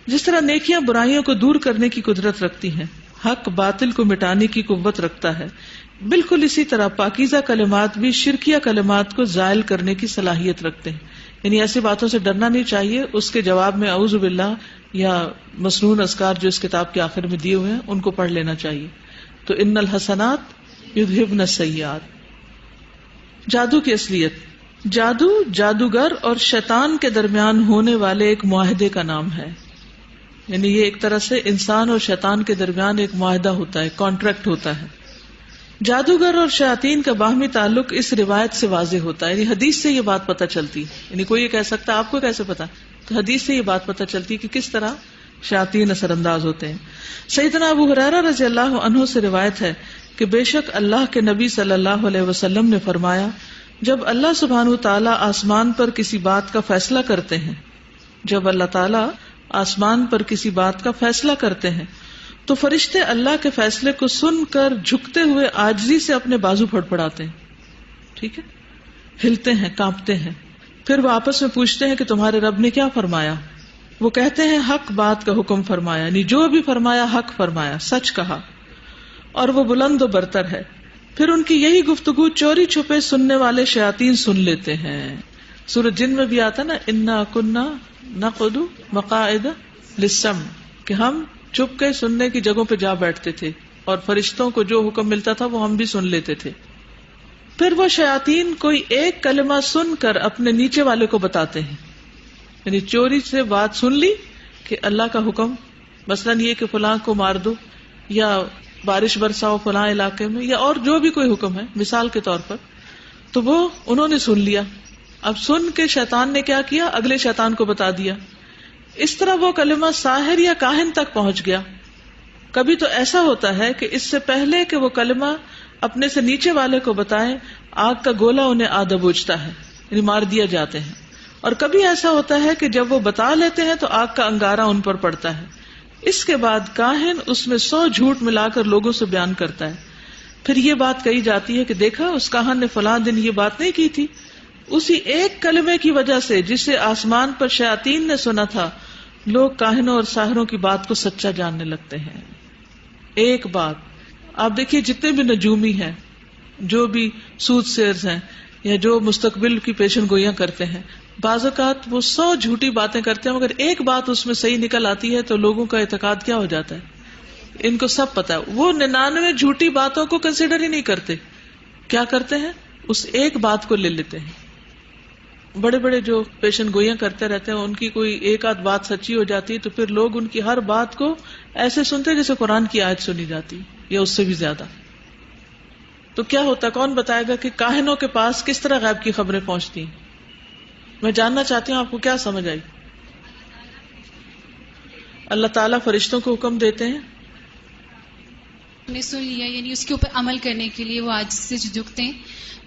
جس طرح نیکیاں برائیوں کو دور کرنے کی قدرت رکھتی ہیں، حق باطل کو مٹانے کی قوت رکھتا ہے، بالکل اسی طرح پاکیزہ کلمات بھی شرکیہ کلمات کو زائل کرنے کی صلاحیت رکھتے ہیں. یعنی ایسی باتوں سے ڈرنا نہیں چاہیے. اس کے جواب میں اعوذ باللہ یا مسنون اذکار جو اس کتاب کے آخر میں دیے ہوئے ہیں ان کو پڑھ لینا چاہیے. تو ان الحسنات یذہبن السیئات. جادو کی اصلیت. جادو جادوگر اور شیطان کے درمیان ہونے والے ایک معاہدے کا نام ہے. یعنی یہ ایک طرح سے انسان اور شیطان کے درمیان ایک معاہدہ ہوتا ہے، کانٹریکٹ ہوتا ہے. جادوگر اور شیاطین کا باہمی تعلق اس روایت سے واضح ہوتا ہے، یعنی حدیث سے یہ بات پتہ چلتی. یعنی کوئی یہ کہہ سکتا ہے آپ کو کیسے پتا؟ تو حدیث سے یہ بات پتہ چلتی کہ کس طرح شیاطین اثر انداز ہوتے ہیں. سیدنا ابو ہریرہ رضی اللہ عنہ سے روایت ہے کہ بے شک اللہ کے نبی صلی اللہ علیہ وسلم نے فرمایا، جب اللہ سبحانہ وتعالی آسمان پر کسی بات کا فیصلہ کرتے ہیں، جب اللہ تعالی آسمان پر کسی بات کا فیصلہ کرتے ہیں تو فرشتے اللہ کے فیصلے کو سن کر جھکتے ہوئے عاجزی سے اپنے بازو پھڑپڑاتے ہیں. ٹھیک ہے، ہلتے ہیں، کانپتے ہیں. پھر وہ آپس میں پوچھتے ہیں کہ تمہارے رب نے کیا فرمایا؟ وہ کہتے ہیں حق بات کا حکم فرمایا، یعنی جو بھی فرمایا حق فرمایا، سچ کہا، اور وہ بلند و برتر ہے. پھر ان کی یہی گفتگو چوری چھپے سننے والے شیاطین سن لیتے ہیں. سورۃ جن میں بھی آتا نا، انا کنا نقعد مقاعد للسمع، کہ ہم چھپ کے سننے کی جگہوں پہ جا بیٹھتے تھے اور فرشتوں کو جو حکم ملتا تھا وہ ہم بھی سن لیتے تھے. پھر وہ شیاطین کوئی ایک کلمہ سن کر اپنے نیچے والے کو بتاتے ہیں. یعنی چوری سے بات سن لی کہ اللہ کا حکم، مثلاً یہ کہ فلاں کو مار دو یا بارش برساؤ فلاں علاقے میں، یا اور جو بھی کوئی حکم ہے مثال کے طور پر، تو وہ انہوں نے سن لیا. اب سن کے شیطان نے کیا کیا؟ اگلے شیطان کو بتا دیا. اس طرح وہ کلمہ ساحر یا کاہن تک پہنچ گیا. کبھی تو ایسا ہوتا ہے کہ اس سے پہلے کہ وہ کلمہ اپنے سے نیچے والے کو بتائیں، آگ کا گولا انہیں آ دبوچتا ہے، یعنی مار دیا جاتے ہیں. اور کبھی ایسا ہوتا ہے کہ جب وہ بتا لیتے ہیں تو آگ کا انگارہ ان پر پڑتا ہے. اس کے بعد کاہن اس میں 100 جھوٹ ملا کر لوگوں سے بیان کرتا ہے. پھر یہ بات کہی جاتی ہے کہ دیکھا اس کاہن نے فلاں دن یہ بات نہیں کی تھی. اسی ایک کلمے کی وجہ سے جسے آسمان پر شیاطین نے سنا تھا، لوگ کاہنوں اور ساحروں کی بات کو سچا جاننے لگتے ہیں. ایک بات آپ دیکھیے، جتنے بھی نجومی ہیں، جو بھی سود سیرز ہیں، یا جو مستقبل کی پیشن گوئیاں کرتے ہیں، بعض اوقات وہ 100 جھوٹی باتیں کرتے ہیں مگر ایک بات اس میں صحیح نکل آتی ہے تو لوگوں کا اعتقاد کیا ہو جاتا ہے؟ ان کو سب پتا ہے. وہ 99 جھوٹی باتوں کو کنسیڈر ہی نہیں کرتے. کیا کرتے ہیں؟ اس ایک بات کو لے لیتے ہیں. بڑے بڑے جو پیشن گوئیاں کرتے رہتے ہیں، ان کی کوئی ایک آدھ بات سچی ہو جاتی ہے تو پھر لوگ ان کی ہر بات کو ایسے سنتے ہیں جیسے قرآن کی آیت سنی جاتی یا اس سے بھی زیادہ. تو کیا ہوتا ہے؟ کون بتائے گا کہ کاہنوں کے پاس کس طرح غیب کی خبریں پہنچتی ہیں؟ میں جاننا چاہتی ہوں آپ کو کیا سمجھ آئی؟ اللہ تعالیٰ فرشتوں کو حکم دیتے ہیں. نے سن لیا، یعنی اس کے اوپر عمل کرنے کے لیے وہ آج سے جھکتے ہیں.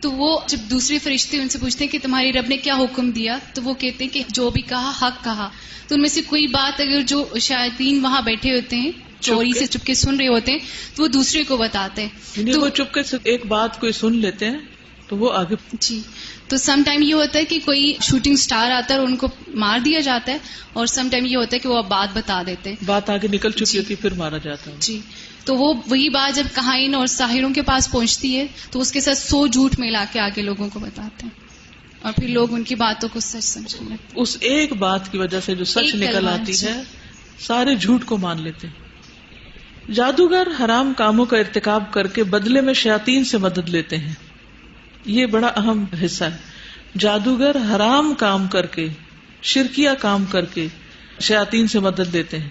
تو وہ جب دوسرے فرشتے ان سے پوچھتے ہیں کہ تمہارے رب نے کیا حکم دیا، تو وہ کہتے ہیں کہ جو بھی کہا حق کہا. تو ان میں سے کوئی بات اگر جو شیاطین وہاں بیٹھے ہوتے ہیں چوری سے چپ کے سن رہے ہوتے ہیں تو وہ دوسرے کو بتاتے ہیں. یعنی وہ چپ کے ایک بات کوئی سن لیتے ہیں تو وہ آگے. جی. تو سم ٹائم یہ ہوتا ہے کہ کوئی شوٹنگ سٹار آتا ہے اور ان کو مار دیا جاتا ہے، اور سم ٹائم یہ ہوتا ہے کہ وہ بات بتا دیتے ہیں، بات آگے نکل چکی ہوتی پھر مارا جاتا ہے. جی. تو وہ وہی بات جب کہائن اور ساحروں کے پاس پہنچتی ہے تو اس کے ساتھ 100 جھوٹ ملا کے آگے لوگوں کو بتاتے ہیں، اور پھر لوگ ان کی باتوں کو سچ سمجھنے لگتے ہیں. اس ایک بات کی وجہ سے جو سچ نکل آتی ہے سارے جھوٹ کو مان لیتے ہیں. جادوگر حرام کاموں کا ارتکاب کر کے بدلے میں شیاطین سے مدد لیتے ہیں. یہ بڑا اہم حصہ ہے. جادوگر حرام کام کر کے، شرکیہ کام کر کے شیاطین سے مدد لیتے ہیں.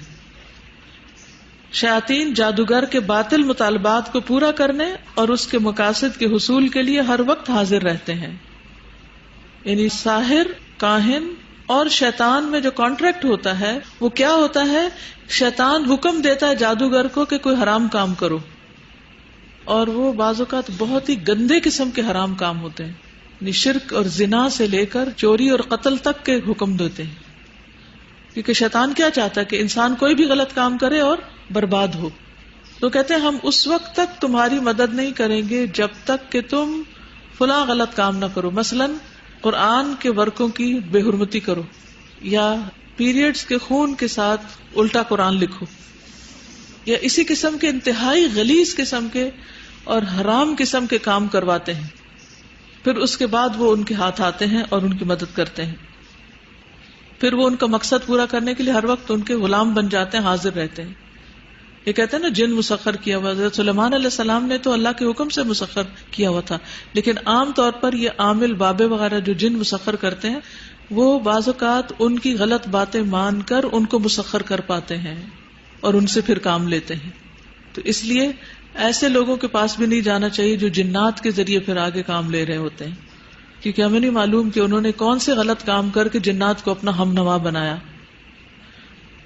شیاطین جادوگر کے باطل مطالبات کو پورا کرنے اور اس کے مقاصد کے حصول کے لیے ہر وقت حاضر رہتے ہیں. یعنی ساحر، کاہن اور شیطان میں جو کانٹریکٹ ہوتا ہے وہ کیا ہوتا ہے؟ شیطان حکم دیتا ہے جادوگر کو کہ کوئی حرام کام کرو، اور وہ بعض اوقات بہت ہی گندے قسم کے حرام کام ہوتے ہیں. یعنی شرک اور زنا سے لے کر چوری اور قتل تک کے حکم دیتے ہیں. کیونکہ شیطان کیا چاہتا ہے کہ انسان کوئی بھی غلط کام کرے اور برباد ہو. تو کہتے ہیں ہم اس وقت تک تمہاری مدد نہیں کریں گے جب تک کہ تم فلاں غلط کام نہ کرو. مثلا قرآن کے ورقوں کی بے حرمتی کرو، یا پیریڈز کے خون کے ساتھ الٹا قرآن لکھو، یا اسی قسم کے انتہائی غلیظ قسم کے اور حرام قسم کے کام کرواتے ہیں. پھر اس کے بعد وہ ان کے ہاتھ آتے ہیں اور ان کی مدد کرتے ہیں. پھر وہ ان کا مقصد پورا کرنے کے لیے ہر وقت ان کے غلام بن جاتے ہیں، حاضر رہتے ہیں. یہ کہتے ہیں نا جن مسخر کیا ہوا. حضرت سلیمان علیہ السلام نے تو اللہ کے حکم سے مسخر کیا ہوا تھا، لیکن عام طور پر یہ عامل بابے وغیرہ جو جن مسخر کرتے ہیں وہ بعض اوقات ان کی غلط باتیں مان کر ان کو مسخر کر پاتے ہیں اور ان سے پھر کام لیتے ہیں. تو اس لیے ایسے لوگوں کے پاس بھی نہیں جانا چاہیے جو جنات کے ذریعے پھر آگے کام لے رہے ہوتے ہیں، کیونکہ ہمیں نہیں معلوم کہ انہوں نے کون سے غلط کام کر کے جنات کو اپنا ہم نوا بنایا.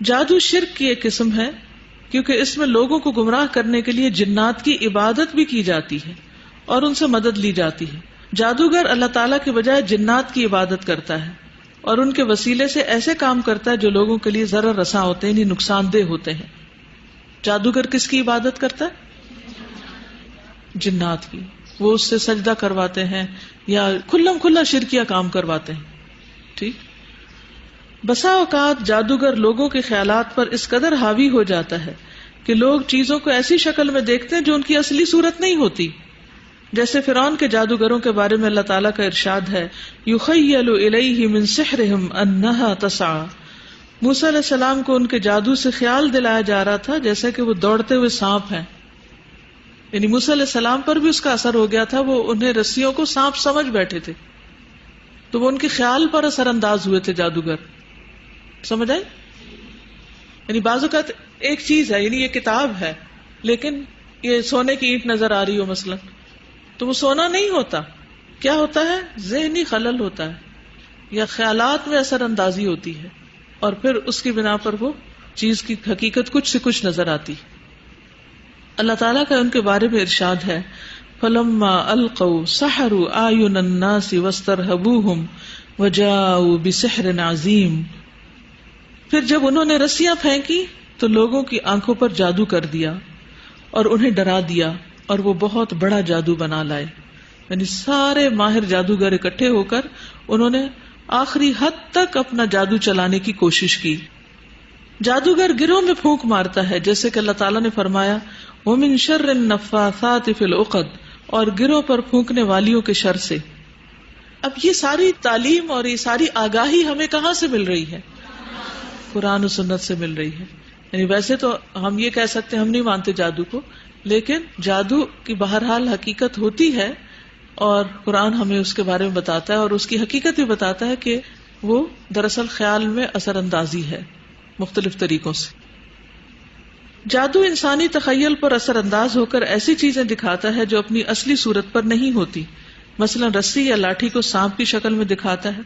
جادو شرک کی ایک قسم ہے، کیونکہ اس میں لوگوں کو گمراہ کرنے کے لیے جنات کی عبادت بھی کی جاتی ہے اور ان سے مدد لی جاتی ہے. جادوگر اللہ تعالیٰ کے بجائے جنات کی عبادت کرتا ہے اور ان کے وسیلے سے ایسے کام کرتا ہے جو لوگوں کے لیے ضرر رساں ہوتے ہیں، یعنی نقصان دہ ہوتے ہیں. جادوگر کس کی عبادت کرتا ہے؟ جنات کی. وہ اس سے سجدہ کرواتے ہیں یا کھلم کھلا شرکیہ کام کرواتے ہیں. ٹھیک. بسا اوقات جادوگر لوگوں کے خیالات پر اس قدر حاوی ہو جاتا ہے کہ لوگ چیزوں کو ایسی شکل میں دیکھتے ہیں جو ان کی اصلی صورت نہیں ہوتی. جیسے فرعون کے جادوگروں کے بارے میں اللہ تعالیٰ کا ارشاد ہے، یخیل الیہ من سحرہم انہا تسعی. موسیٰ علیہ السلام کو ان کے جادو سے خیال دلایا جا رہا تھا جیسے کہ وہ دوڑتے ہوئے سانپ ہیں. یعنی موسیٰ علیہ السلام پر بھی اس کا اثر ہو گیا تھا، وہ انہیں رسیوں کو سانپ سمجھ بیٹھے تھے، تو وہ ان کے خیال پر اثر انداز ہوئے تھے جادوگر. سمجھ آئی؟ یعنی بعض اوقات ایک چیز ہے، یعنی یہ کتاب ہے، لیکن یہ سونے کی اینٹ نظر آ رہی ہو مثلا، تو وہ سونا نہیں ہوتا. کیا ہوتا ہے؟ ذہنی خلل ہوتا ہے یا خیالات میں اثر اندازی ہوتی ہے، اور پھر اس کی بنا پر وہ چیز کی حقیقت کچھ سے کچھ نظر آتی. اللہ تعالیٰ کا ان کے بارے میں ارشاد ہے، فَلَمَّا أَلْقَوْا سَحَرُوا أَعْيُنَ النَّاسِ وَاسْتَرْهَبُوهُمْ وَجَاءُوا بِسِحْرٍ عَظِيمٍ. پھر جب انہوں نے رسیاں پھینکی تو لوگوں کی آنکھوں پر جادو کر دیا اور انہیں ڈرا دیا، اور وہ بہت بڑا جادو بنا لائے. یعنی سارے ماہر جادوگر اکٹھے ہو کر انہوں نے آخری حد تک اپنا جادو چلانے کی کوشش کی. جادوگر گروہ میں پھونک مارتا ہے، جیسے کہ اللہ تعالیٰ نے فرمایا وَمِن شَرِّ النَّفَّاثَاتِ فِي الْعُقَدِ، اور گروہ پر پھونکنے والیوں کے شر سے. اب یہ ساری تعلیم اور یہ ساری آگاہی ہمیں کہاں سے مل رہی ہے؟ قرآن و سنت سے مل رہی ہے. یعنی ویسے تو ہم یہ کہہ سکتے ہیں ہم نہیں مانتے جادو کو، لیکن جادو کی بہرحال حقیقت ہوتی ہے، اور قرآن ہمیں اس کے بارے میں بتاتا ہے اور اس کی حقیقت بھی بتاتا ہے کہ وہ دراصل خیال میں اثر اندازی ہے مختلف طریقوں سے. جادو انسانی تخیل پر اثر انداز ہو کر ایسی چیزیں دکھاتا ہے جو اپنی اصلی صورت پر نہیں ہوتی. مثلا رسی یا لاٹھی کو سانپ کی شکل میں دکھاتا ہے،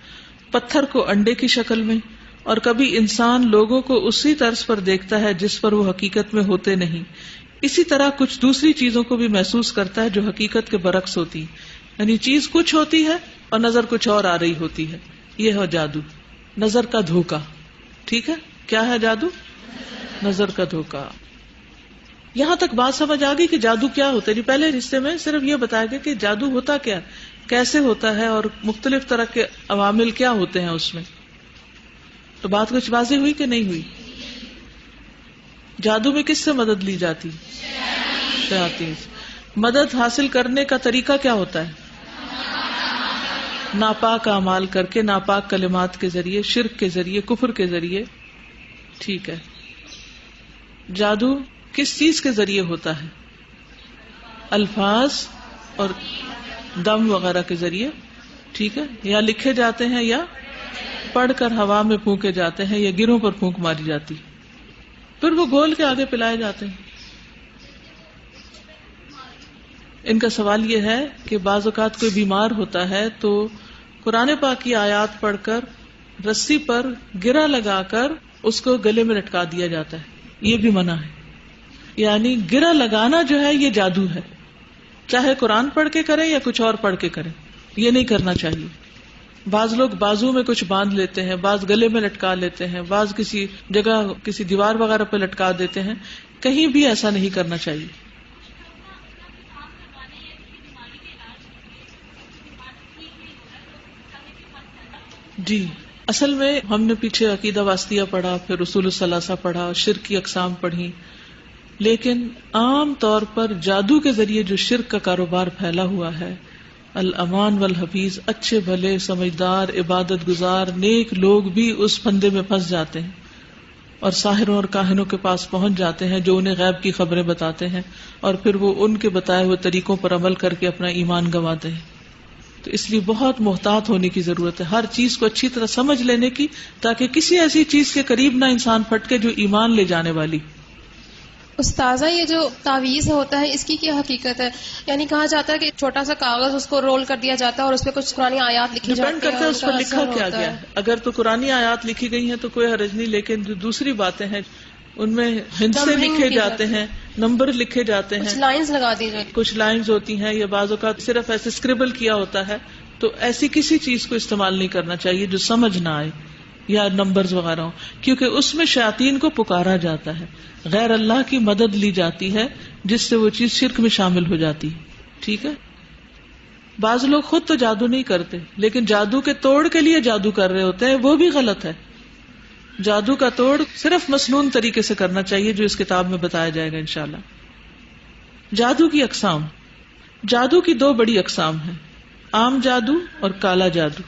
پتھر کو انڈے کی شکل میں، اور کبھی انسان لوگوں کو اسی طرز پر دیکھتا ہے جس پر وہ حقیقت میں ہوتے نہیں. اسی طرح کچھ دوسری چیزوں کو بھی محسوس کرتا ہے جو حقیقت کے برعکس ہوتی، یعنی چیز کچھ ہوتی ہے اور نظر کچھ اور آ رہی ہوتی ہے. یہ ہے جادو، نظر کا دھوکا. ٹھیک ہے، کیا ہے جادو؟ نظر کا دھوکا. یہاں تک بات سمجھ آ گئی کہ جادو کیا ہوتا ہے. پہلے حصے میں صرف یہ بتایا گیا کہ جادو ہوتا کیا، کیسے ہوتا ہے، اور مختلف طرح کے عوامل کیا ہوتے ہیں اس میں. تو بات کچھ واضح ہوئی کہ نہیں ہوئی؟ جادو میں کس سے مدد لی جاتی؟ شیاطین. مدد حاصل کرنے کا طریقہ کیا ہوتا ہے؟ ناپاک اعمال کر کے، ناپاک کلمات کے ذریعے، شرک کے ذریعے، کفر کے ذریعے. ٹھیک ہے. جادو کس چیز کے ذریعے ہوتا ہے؟ الفاظ اور دم وغیرہ کے ذریعے. ٹھیک ہے، یا لکھے جاتے ہیں یا پڑھ کر ہوا میں پھونکے جاتے ہیں یا گروں پر پھونک ماری جاتی، پھر وہ گھول کے آگے پلائے جاتے ہیں. ان کا سوال یہ ہے کہ بعض اوقات کوئی بیمار ہوتا ہے تو قرآن پاک کی آیات پڑھ کر رسی پر گرا لگا کر اس کو گلے میں لٹکا دیا جاتا ہے. یہ بھی منع ہے. یعنی گرا لگانا جو ہے یہ جادو ہے، چاہے قرآن پڑھ کے کریں یا کچھ اور پڑھ کے کریں، یہ نہیں کرنا چاہیے. بعض لوگ بازو میں کچھ باندھ لیتے ہیں، بعض گلے میں لٹکا لیتے ہیں، بعض کسی جگہ کسی دیوار وغیرہ پہ لٹکا دیتے ہیں. کہیں بھی ایسا نہیں کرنا چاہیے. جی، اصل میں ہم نے پیچھے عقیدہ واسطیہ پڑھا، پھر اصول الثلاثہ پڑھا، شرک کی اقسام پڑھی، لیکن عام طور پر جادو کے ذریعے جو شرک کا کاروبار پھیلا ہوا ہے، الامان والحفیظ، اچھے بھلے سمجھدار عبادت گزار نیک لوگ بھی اس پھندے میں پھنس جاتے ہیں اور ساحروں اور کاہنوں کے پاس پہنچ جاتے ہیں جو انہیں غیب کی خبریں بتاتے ہیں، اور پھر وہ ان کے بتائے ہوئے طریقوں پر عمل کر کے اپنا ایمان گنواتے ہیں. تو اس لیے بہت محتاط ہونے کی ضرورت ہے، ہر چیز کو اچھی طرح سمجھ لینے کی، تاکہ کسی ایسی چیز کے قریب نہ انسان پھٹکے جو ایمان لے جانے والی. استاذہ، یہ جو تعویذ ہوتا ہے اس کی کیا حقیقت ہے؟ یعنی کہا جاتا ہے کہ چھوٹا سا کاغذ اس کو رول کر دیا جاتا ہے اور اس پہ کچھ قرآنی آیات لکھی جاتی ہیں. ڈیپینڈ کرتا ہے اس پر لکھا کیا گیا ہے. اگر تو قرآنی آیات لکھی گئی ہیں تو کوئی حرج نہیں، لیکن جو دوسری باتیں ہیں ان میں ہندسے لکھے جاتے ہیں، نمبر لکھے جاتے ہیں، کچھ لائنز لگا دی جاتی، کچھ لائنز ہوتی ہیں، یا بعض اوقات صرف ایسے اسکریبل کیا ہوتا ہے. تو ایسی کسی چیز کو استعمال نہیں کرنا چاہیے جو سمجھ نہ آئے، یا نمبرز وغیرہ ہوں، کیونکہ اس میں شیاطین کو پکارا جاتا ہے، غیر اللہ کی مدد لی جاتی ہے، جس سے وہ چیز شرک میں شامل ہو جاتی ہے. ٹھیک ہے. بعض لوگ خود تو جادو نہیں کرتے، لیکن جادو کے توڑ کے لیے جادو کر رہے ہوتے ہیں، وہ بھی غلط ہے. جادو کا توڑ صرف مسنون طریقے سے کرنا چاہیے، جو اس کتاب میں بتایا جائے گا انشاءاللہ. جادو کی اقسام. جادو کی دو بڑی اقسام ہیں، عام جادو اور کالا جادو،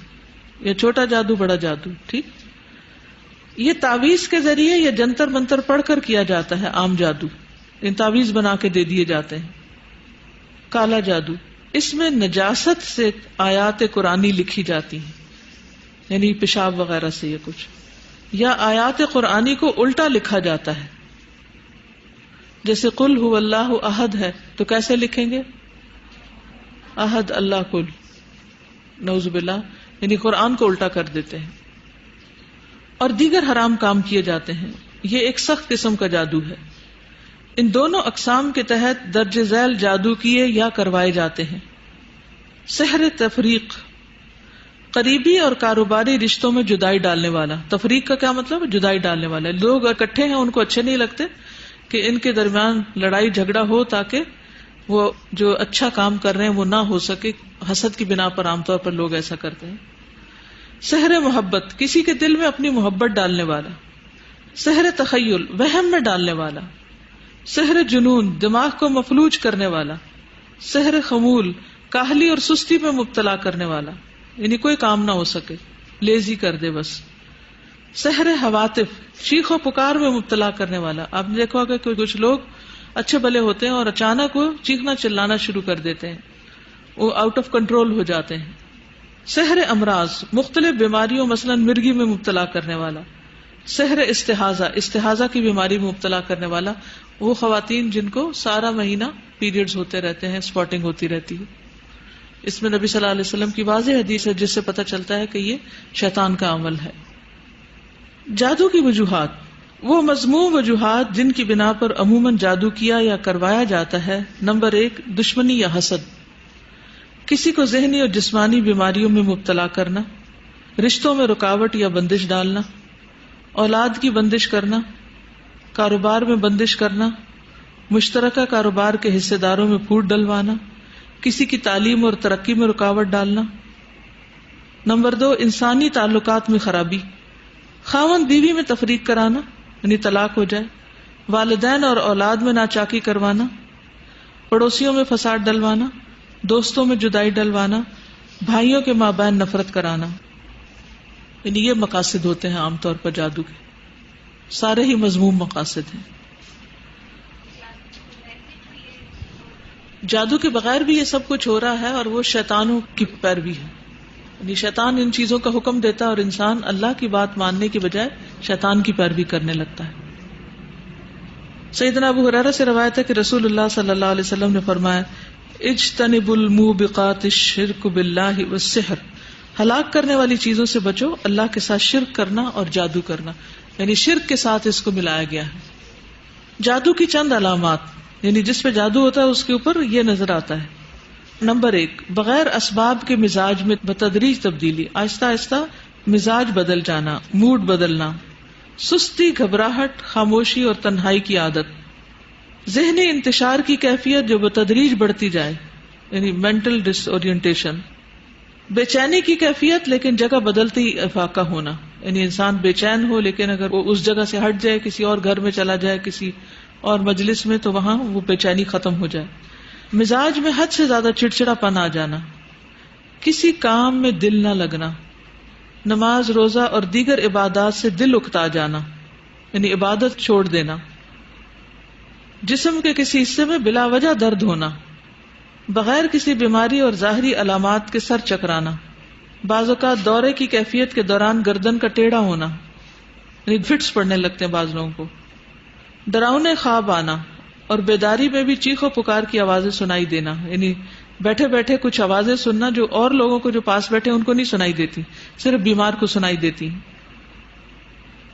یا چھوٹا جادو بڑا جادو. ٹھیک. یہ تعویذ کے ذریعے یا جنتر منتر پڑھ کر کیا جاتا ہے. عام جادو ان تعویذ بنا کے دے دیے جاتے ہیں. کالا جادو، اس میں نجاست سے آیات قرآنی لکھی جاتی ہیں، یعنی پیشاب وغیرہ سے یا کچھ، یا آیات قرآنی کو الٹا لکھا جاتا ہے. جیسے قل هو اللہ احد ہے تو کیسے لکھیں گے؟ احد اللہ کل، نعوذ باللہ، یعنی قرآن کو الٹا کر دیتے ہیں. اور دیگر حرام کام کیے جاتے ہیں. یہ ایک سخت قسم کا جادو ہے. ان دونوں اقسام کے تحت درج ذیل جادو کیے یا کروائے جاتے ہیں. سحر تفریق، قریبی اور کاروباری رشتوں میں جدائی ڈالنے والا. تفریق کا کیا مطلب؟ جدائی ڈالنے والا. لوگ اکٹھے ہیں، ان کو اچھے نہیں لگتے کہ ان کے درمیان لڑائی جھگڑا ہو، تاکہ وہ جو اچھا کام کر رہے ہیں وہ نہ ہو سکے. حسد کی بنا پر عام طور پر لوگ ایسا کرتے ہیں. سحر محبت، کسی کے دل میں اپنی محبت ڈالنے والا. سحر تخیل، وہم میں ڈالنے والا. سحر جنون، دماغ کو مفلوج کرنے والا. سحر خمول، کاہلی اور سستی میں مبتلا کرنے والا، یعنی کوئی کام نہ ہو سکے، لیزی کر دے بس. سحر حواتف، چیخ و پکار میں مبتلا کرنے والا. آپ نے دیکھا ہوگا کہ کچھ لوگ اچھے بھلے ہوتے ہیں اور اچانک وہ چیخنا چلانا شروع کر دیتے ہیں، وہ آؤٹ آف کنٹرول ہو جاتے ہیں. سحر امراض، مختلف بیماریوں مثلا مرگی میں مبتلا کرنے والا. سحر استحاضہ، استحاضہ کی بیماری میں مبتلا کرنے والا، وہ خواتین جن کو سارا مہینہ پیریڈز ہوتے رہتے ہیں، اسپاٹنگ ہوتی رہتی ہے. اس میں نبی صلی اللہ علیہ وسلم کی واضح حدیث ہے جس سے پتہ چلتا ہے کہ یہ شیطان کا عمل ہے. جادو کی وجوہات، وہ مذموم وجوہات جن کی بنا پر عموماً جادو کیا یا کروایا جاتا ہے. نمبر 1، دشمنی یا حسد، کسی کو ذہنی اور جسمانی بیماریوں میں مبتلا کرنا، رشتوں میں رکاوٹ یا بندش ڈالنا، اولاد کی بندش کرنا، کاروبار میں بندش کرنا، مشترکہ کاروبار کے حصے داروں میں پھوٹ ڈلوانا، کسی کی تعلیم اور ترقی میں رکاوٹ ڈالنا. نمبر 2، انسانی تعلقات میں خرابی، خاوند بیوی میں تفریق کرانا یعنی طلاق ہو جائے، والدین اور اولاد میں ناچاکی کروانا، پڑوسیوں میں فساد ڈلوانا، دوستوں میں جدائی ڈلوانا، بھائیوں کے مابین نفرت کرانا. یعنی یہ مقاصد ہوتے ہیں عام طور پر جادو کے، سارے ہی مذموم مقاصد ہیں. جادو کے بغیر بھی یہ سب کچھ ہو رہا ہے اور وہ شیطانوں کی پیروی ہے. یعنی شیطان ان چیزوں کا حکم دیتا ہے اور انسان اللہ کی بات ماننے کی بجائے شیطان کی پیروی کرنے لگتا ہے. سیدنا ابو ہریرہ سے روایت ہے کہ رسول اللہ صلی اللہ علیہ وسلم نے فرمایا، اجتنبوا الموبقات الشرک باللہ والسحر، ہلاک کرنے والی چیزوں سے بچو، اللہ کے ساتھ شرک کرنا اور جادو کرنا. یعنی شرک کے ساتھ اس کو ملایا گیا ہے. جادو کی چند علامات، یعنی جس پہ جادو ہوتا ہے اس کے اوپر یہ نظر آتا ہے. نمبر 1، بغیر اسباب کے مزاج میں بتدریج تبدیلی، آہستہ آہستہ مزاج بدل جانا، موڈ بدلنا، سستی، گھبراہٹ، خاموشی اور تنہائی کی عادت، ذہنی انتشار کی کیفیت جو بتدریج بڑھتی جائے یعنی مینٹل ڈس اورینٹیشن، بے چینی کی کیفیت لیکن جگہ بدلتی افاقہ ہونا، یعنی انسان بے چین ہو لیکن اگر وہ اس جگہ سے ہٹ جائے، کسی اور گھر میں چلا جائے، کسی اور مجلس میں، تو وہاں وہ بے چینی ختم ہو جائے. مزاج میں حد سے زیادہ چڑچڑا پن آ جانا، کسی کام میں دل نہ لگنا، نماز، روزہ اور دیگر عبادات سے دل اکتا جانا یعنی عبادت چھوڑ دینا، جسم کے کسی حصے میں بلا وجہ درد ہونا، بغیر کسی بیماری اور ظاہری علامات کے سر چکرانا، بعض اوقات دورے کی کیفیت کے دوران گردن کا ٹیڑھا ہونا یعنی فٹس پڑنے لگتے ہیں بعض لوگوں کو، ڈراؤنے خواب آنا اور بیداری میں بھی چیخ و پکار کی آوازیں سنائی دینا، یعنی بیٹھے بیٹھے کچھ آوازیں سننا جو اور لوگوں کو جو پاس بیٹھے ان کو نہیں سنائی دیتی، صرف بیمار کو سنائی دیتی.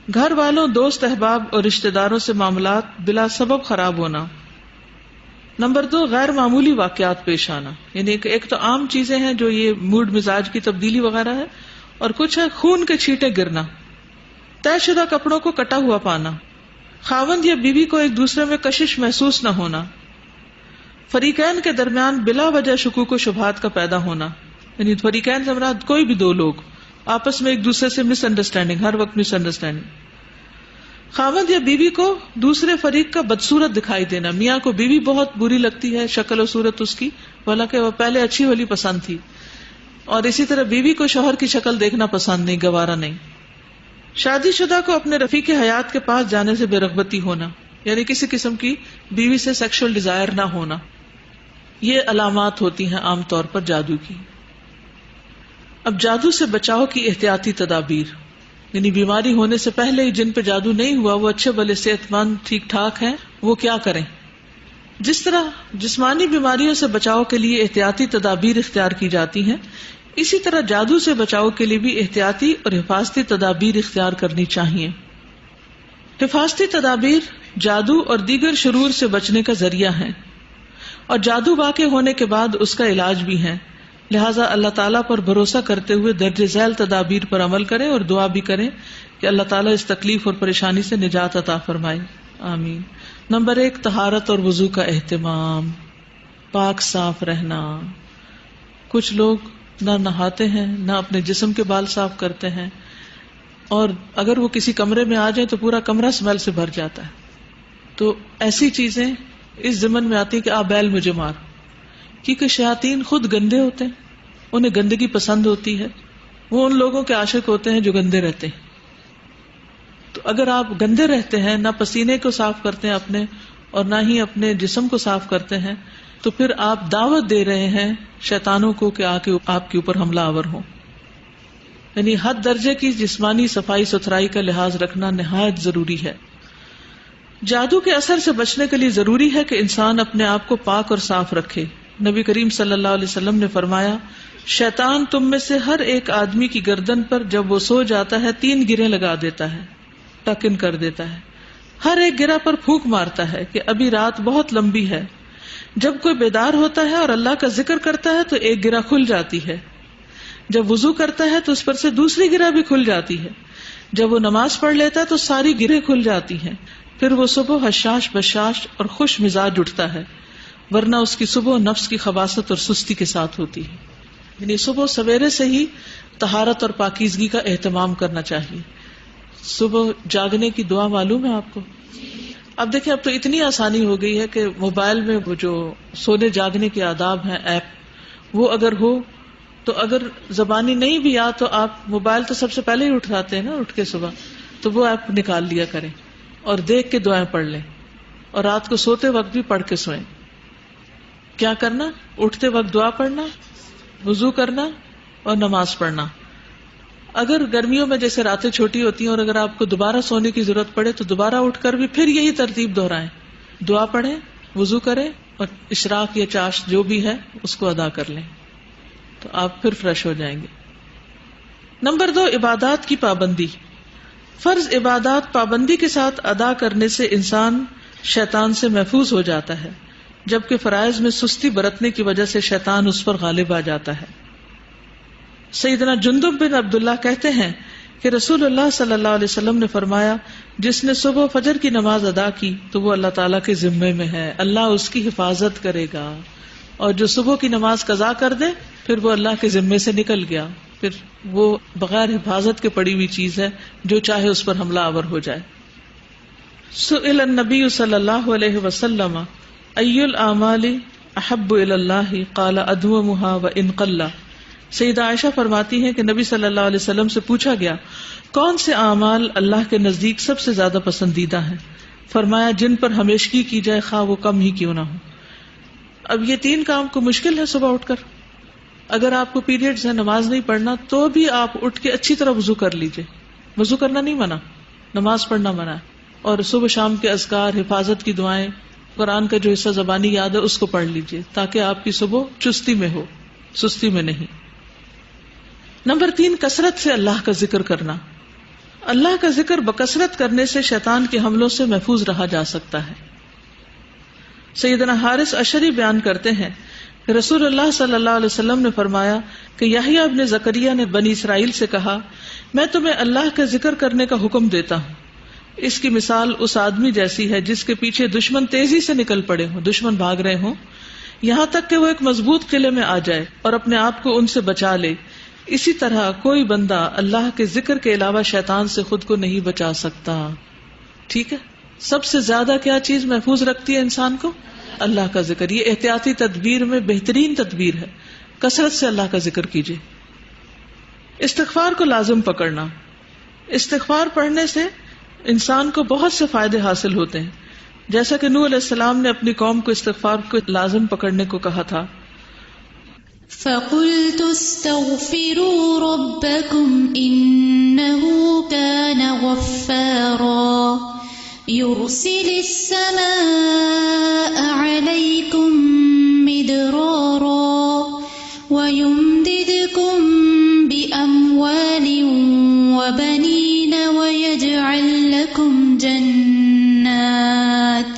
گھر والوں، دوست احباب اور رشتہ داروں سے معاملات بلا سبب خراب ہونا. نمبر 2، غیر معمولی واقعات پیش آنا، یعنی ایک تو عام چیزیں ہیں جو یہ موڈ مزاج کی تبدیلی وغیرہ ہے، اور کچھ ہے خون کے چھینٹے گرنا، طے شدہ کپڑوں کو کٹا ہوا پانا، خاوند یا بیوی کو ایک دوسرے میں کشش محسوس نہ ہونا، فریقین کے درمیان بلا وجہ شکوک و شبہات کا پیدا ہونا، یعنی فریقین سے مراد کوئی بھی دو لوگ آپس میں ایک دوسرے سے مس انڈرسٹینڈنگ، ہر وقت مس انڈرسٹینڈنگ. خاوند یا بیوی کو دوسرے فریق کا بدصورت دکھائی دینا، میاں کو بیوی بہت بری لگتی ہے، شکل و صورت اس کی، حالانکہ وہ پہلے اچھی والی پسند تھی، اور اسی طرح بیوی کو شوہر کی شکل دیکھنا پسند نہیں، گوارا نہیں. شادی شدہ کو اپنے رفیق حیات کے پاس جانے سے بے رغبتی ہونا، یعنی کسی قسم کی بیوی سے سیکشل ڈیزائر نہ ہونا. یہ علامات ہوتی ہیں عام طور پر جادو کی. اب جادو سے بچاؤ کی احتیاطی تدابیر، یعنی بیماری ہونے سے پہلے ہی جن پہ جادو نہیں ہوا وہ اچھے بھلے صحت مند ٹھیک ٹھاک ہیں، وہ کیا کریں. جس طرح جسمانی بیماریوں سے بچاؤ کے لیے احتیاطی تدابیر اختیار کی جاتی ہیں، اسی طرح جادو سے بچاؤ کے لیے بھی احتیاطی اور حفاظتی تدابیر اختیار کرنی چاہیے. حفاظتی تدابیر جادو اور دیگر شرور سے بچنے کا ذریعہ ہیں، اور جادو واقع ہونے کے بعد اس کا علاج بھی ہے. لہٰذا اللہ تعالیٰ پر بھروسہ کرتے ہوئے درج ذیل تدابیر پر عمل کریں اور دعا بھی کریں کہ اللہ تعالیٰ اس تکلیف اور پریشانی سے نجات عطا فرمائے. آمین. نمبر 1، طہارت اور وضو کا اہتمام، پاک صاف رہنا. کچھ لوگ نہ نہاتے ہیں، نہ اپنے جسم کے بال صاف کرتے ہیں، اور اگر وہ کسی کمرے میں آ جائیں تو پورا کمرہ اسمیل سے بھر جاتا ہے. تو ایسی چیزیں اس ضمن میں آتی کہ آپ بیل مجھے مار، کیونکہ شیاطین خود گندے ہوتے ہیں، انہیں گندگی پسند ہوتی ہے، وہ ان لوگوں کے عاشق ہوتے ہیں جو گندے رہتے ہیں. تو اگر آپ گندے رہتے ہیں، نہ پسینے کو صاف کرتے ہیں اپنے، اور نہ ہی اپنے جسم کو صاف کرتے ہیں، تو پھر آپ دعوت دے رہے ہیں شیطانوں کو کہ آ کے آپ کے اوپر حملہ آور ہوں. یعنی حد درجے کی جسمانی صفائی ستھرائی کا لحاظ رکھنا نہایت ضروری ہے. جادو کے اثر سے بچنے کے لیے ضروری ہے کہ انسان اپنے آپ کو پاک اور صاف رکھے. نبی کریم صلی اللہ علیہ وسلم نے فرمایا، شیطان تم میں سے ہر ایک آدمی کی گردن پر جب وہ سو جاتا ہے 3 گریں لگا دیتا ہے، ٹک ان کر دیتا ہے. ہر ایک گرہ پر پھونک مارتا ہے کہ ابھی رات بہت لمبی ہے. جب کوئی بیدار ہوتا ہے اور اللہ کا ذکر کرتا ہے تو ایک گرہ کھل جاتی ہے. جب وضو کرتا ہے تو اس پر سے دوسری گرہ بھی کھل جاتی ہے. جب وہ نماز پڑھ لیتا ہے تو ساری گرہیں کھل جاتی ہیں. پھر وہ صبح حشاش بشاش اور خوش مزاج اٹھتا ہے، ورنہ اس کی صبح نفس کی خباثت اور سستی کے ساتھ ہوتی ہے. یعنی صبح سویرے سے ہی طہارت اور پاکیزگی کا اہتمام کرنا چاہیے. صبح جاگنے کی دعا معلوم ہے آپ کو؟ اب دیکھیں اب تو اتنی آسانی ہو گئی ہے کہ موبائل میں وہ جو سونے جاگنے کے آداب ہیں ایپ، وہ اگر ہو تو اگر زبانی نہیں بھی یاد تو آپ موبائل تو سب سے پہلے ہی اٹھاتے ہیں نا اٹھ کے صبح، تو وہ ایپ نکال لیا کریں اور دیکھ کے دعائیں پڑھ لیں، اور رات کو سوتے وقت بھی پڑھ کے سوئیں. کیا کرنا؟ اٹھتے وقت دعا پڑھنا، وضو کرنا اور نماز پڑھنا. اگر گرمیوں میں جیسے راتیں چھوٹی ہوتی ہیں اور اگر آپ کو دوبارہ سونے کی ضرورت پڑے تو دوبارہ اٹھ کر بھی پھر یہی ترتیب دہرائیں، دعا پڑھیں، وضو کریں اور اشراق یا چاشت جو بھی ہے اس کو ادا کر لیں، تو آپ پھر فریش ہو جائیں گے. نمبر 2، عبادات کی پابندی. فرض عبادات پابندی کے ساتھ ادا کرنے سے انسان شیطان سے محفوظ ہو جاتا ہے، جبکہ فرائض میں سستی برتنے کی وجہ سے شیطان اس پر غالب آ جاتا ہے. سیدنا جندب بن عبداللہ کہتے ہیں کہ رسول اللہ صلی اللہ علیہ وسلم نے فرمایا، جس نے صبح فجر کی نماز ادا کی تو وہ اللہ تعالیٰ کے ذمے میں ہے، اللہ اس کی حفاظت کرے گا. اور جو صبح کی نماز قضا کر دے پھر وہ اللہ کے ذمے سے نکل گیا، پھر وہ بغیر حفاظت کے پڑی ہوئی چیز ہے، جو چاہے اس پر حملہ آور ہو جائے. سئل النبی صلی اللہ علیہ وسلم ای الاعمال احب الی اللہ قال ادومها وان قل. سیدہ عائشہ فرماتی ہیں کہ نبی صلی اللہ علیہ وسلم سے پوچھا گیا کون سے اعمال اللہ کے نزدیک سب سے زیادہ پسندیدہ ہیں؟ فرمایا جن پر ہمیشگی کی جائے خواہ وہ کم ہی کیوں نہ ہو. اب یہ 3 کام کو مشکل ہے صبح اٹھ کر. اگر آپ کو پیریڈز ہے، نماز نہیں پڑھنا، تو بھی آپ اٹھ کے اچھی طرح وضو کر لیجئے. وضو کرنا نہیں منع، نماز پڑھنا منع ہے. اور صبح شام کے اذکار، حفاظت کی دعائیں، قرآن کا جو حصہ زبانی یاد ہے اس کو پڑھ لیجئے تاکہ آپ کی صبح چستی میں ہو، سستی میں نہیں. نمبر 3، کثرت سے اللہ کا ذکر کرنا. اللہ کا ذکر بکثرت کرنے سے شیطان کے حملوں سے محفوظ رہا جا سکتا ہے. سیدنا حارث اشعری بیان کرتے ہیں کہ رسول اللہ صلی اللہ علیہ وسلم نے فرمایا کہ یحییٰ ابن زکریا نے بنی اسرائیل سے کہا، میں تمہیں اللہ کا ذکر کرنے کا حکم دیتا ہوں. اس کی مثال اس آدمی جیسی ہے جس کے پیچھے دشمن تیزی سے نکل پڑے ہوں، دشمن بھاگ رہے ہوں، یہاں تک کہ وہ ایک مضبوط قلعے میں آ جائے اور اپنے آپ کو ان سے بچا لے. اسی طرح کوئی بندہ اللہ کے ذکر کے علاوہ شیطان سے خود کو نہیں بچا سکتا. ٹھیک ہے، سب سے زیادہ کیا چیز محفوظ رکھتی ہے انسان کو؟ اللہ کا ذکر. یہ احتیاطی تدبیر میں بہترین تدبیر ہے. کثرت سے اللہ کا ذکر کیجیے. استغفار کو لازم پکڑنا. استغفار پڑھنے سے انسان کو بہت سے فائدے حاصل ہوتے ہیں، جیسا کہ نوح علیہ السلام نے اپنی قوم کو استغفار کو لازم پکڑنے کو کہا تھا. فَقُلْتُ اسْتَغْفِرُوا رَبَّكُمْ إِنَّهُ كَانَ غَفَّارًا يُرْسِلِ السَّمَاءَ عَلَيْكُمْ مِدْرَارًا وَيُمْدِدْكُمْ بِأَمْوَالٍ وَبَنِينَ وَيَجْعَلْ لَكُمْ جَنَّاتٍ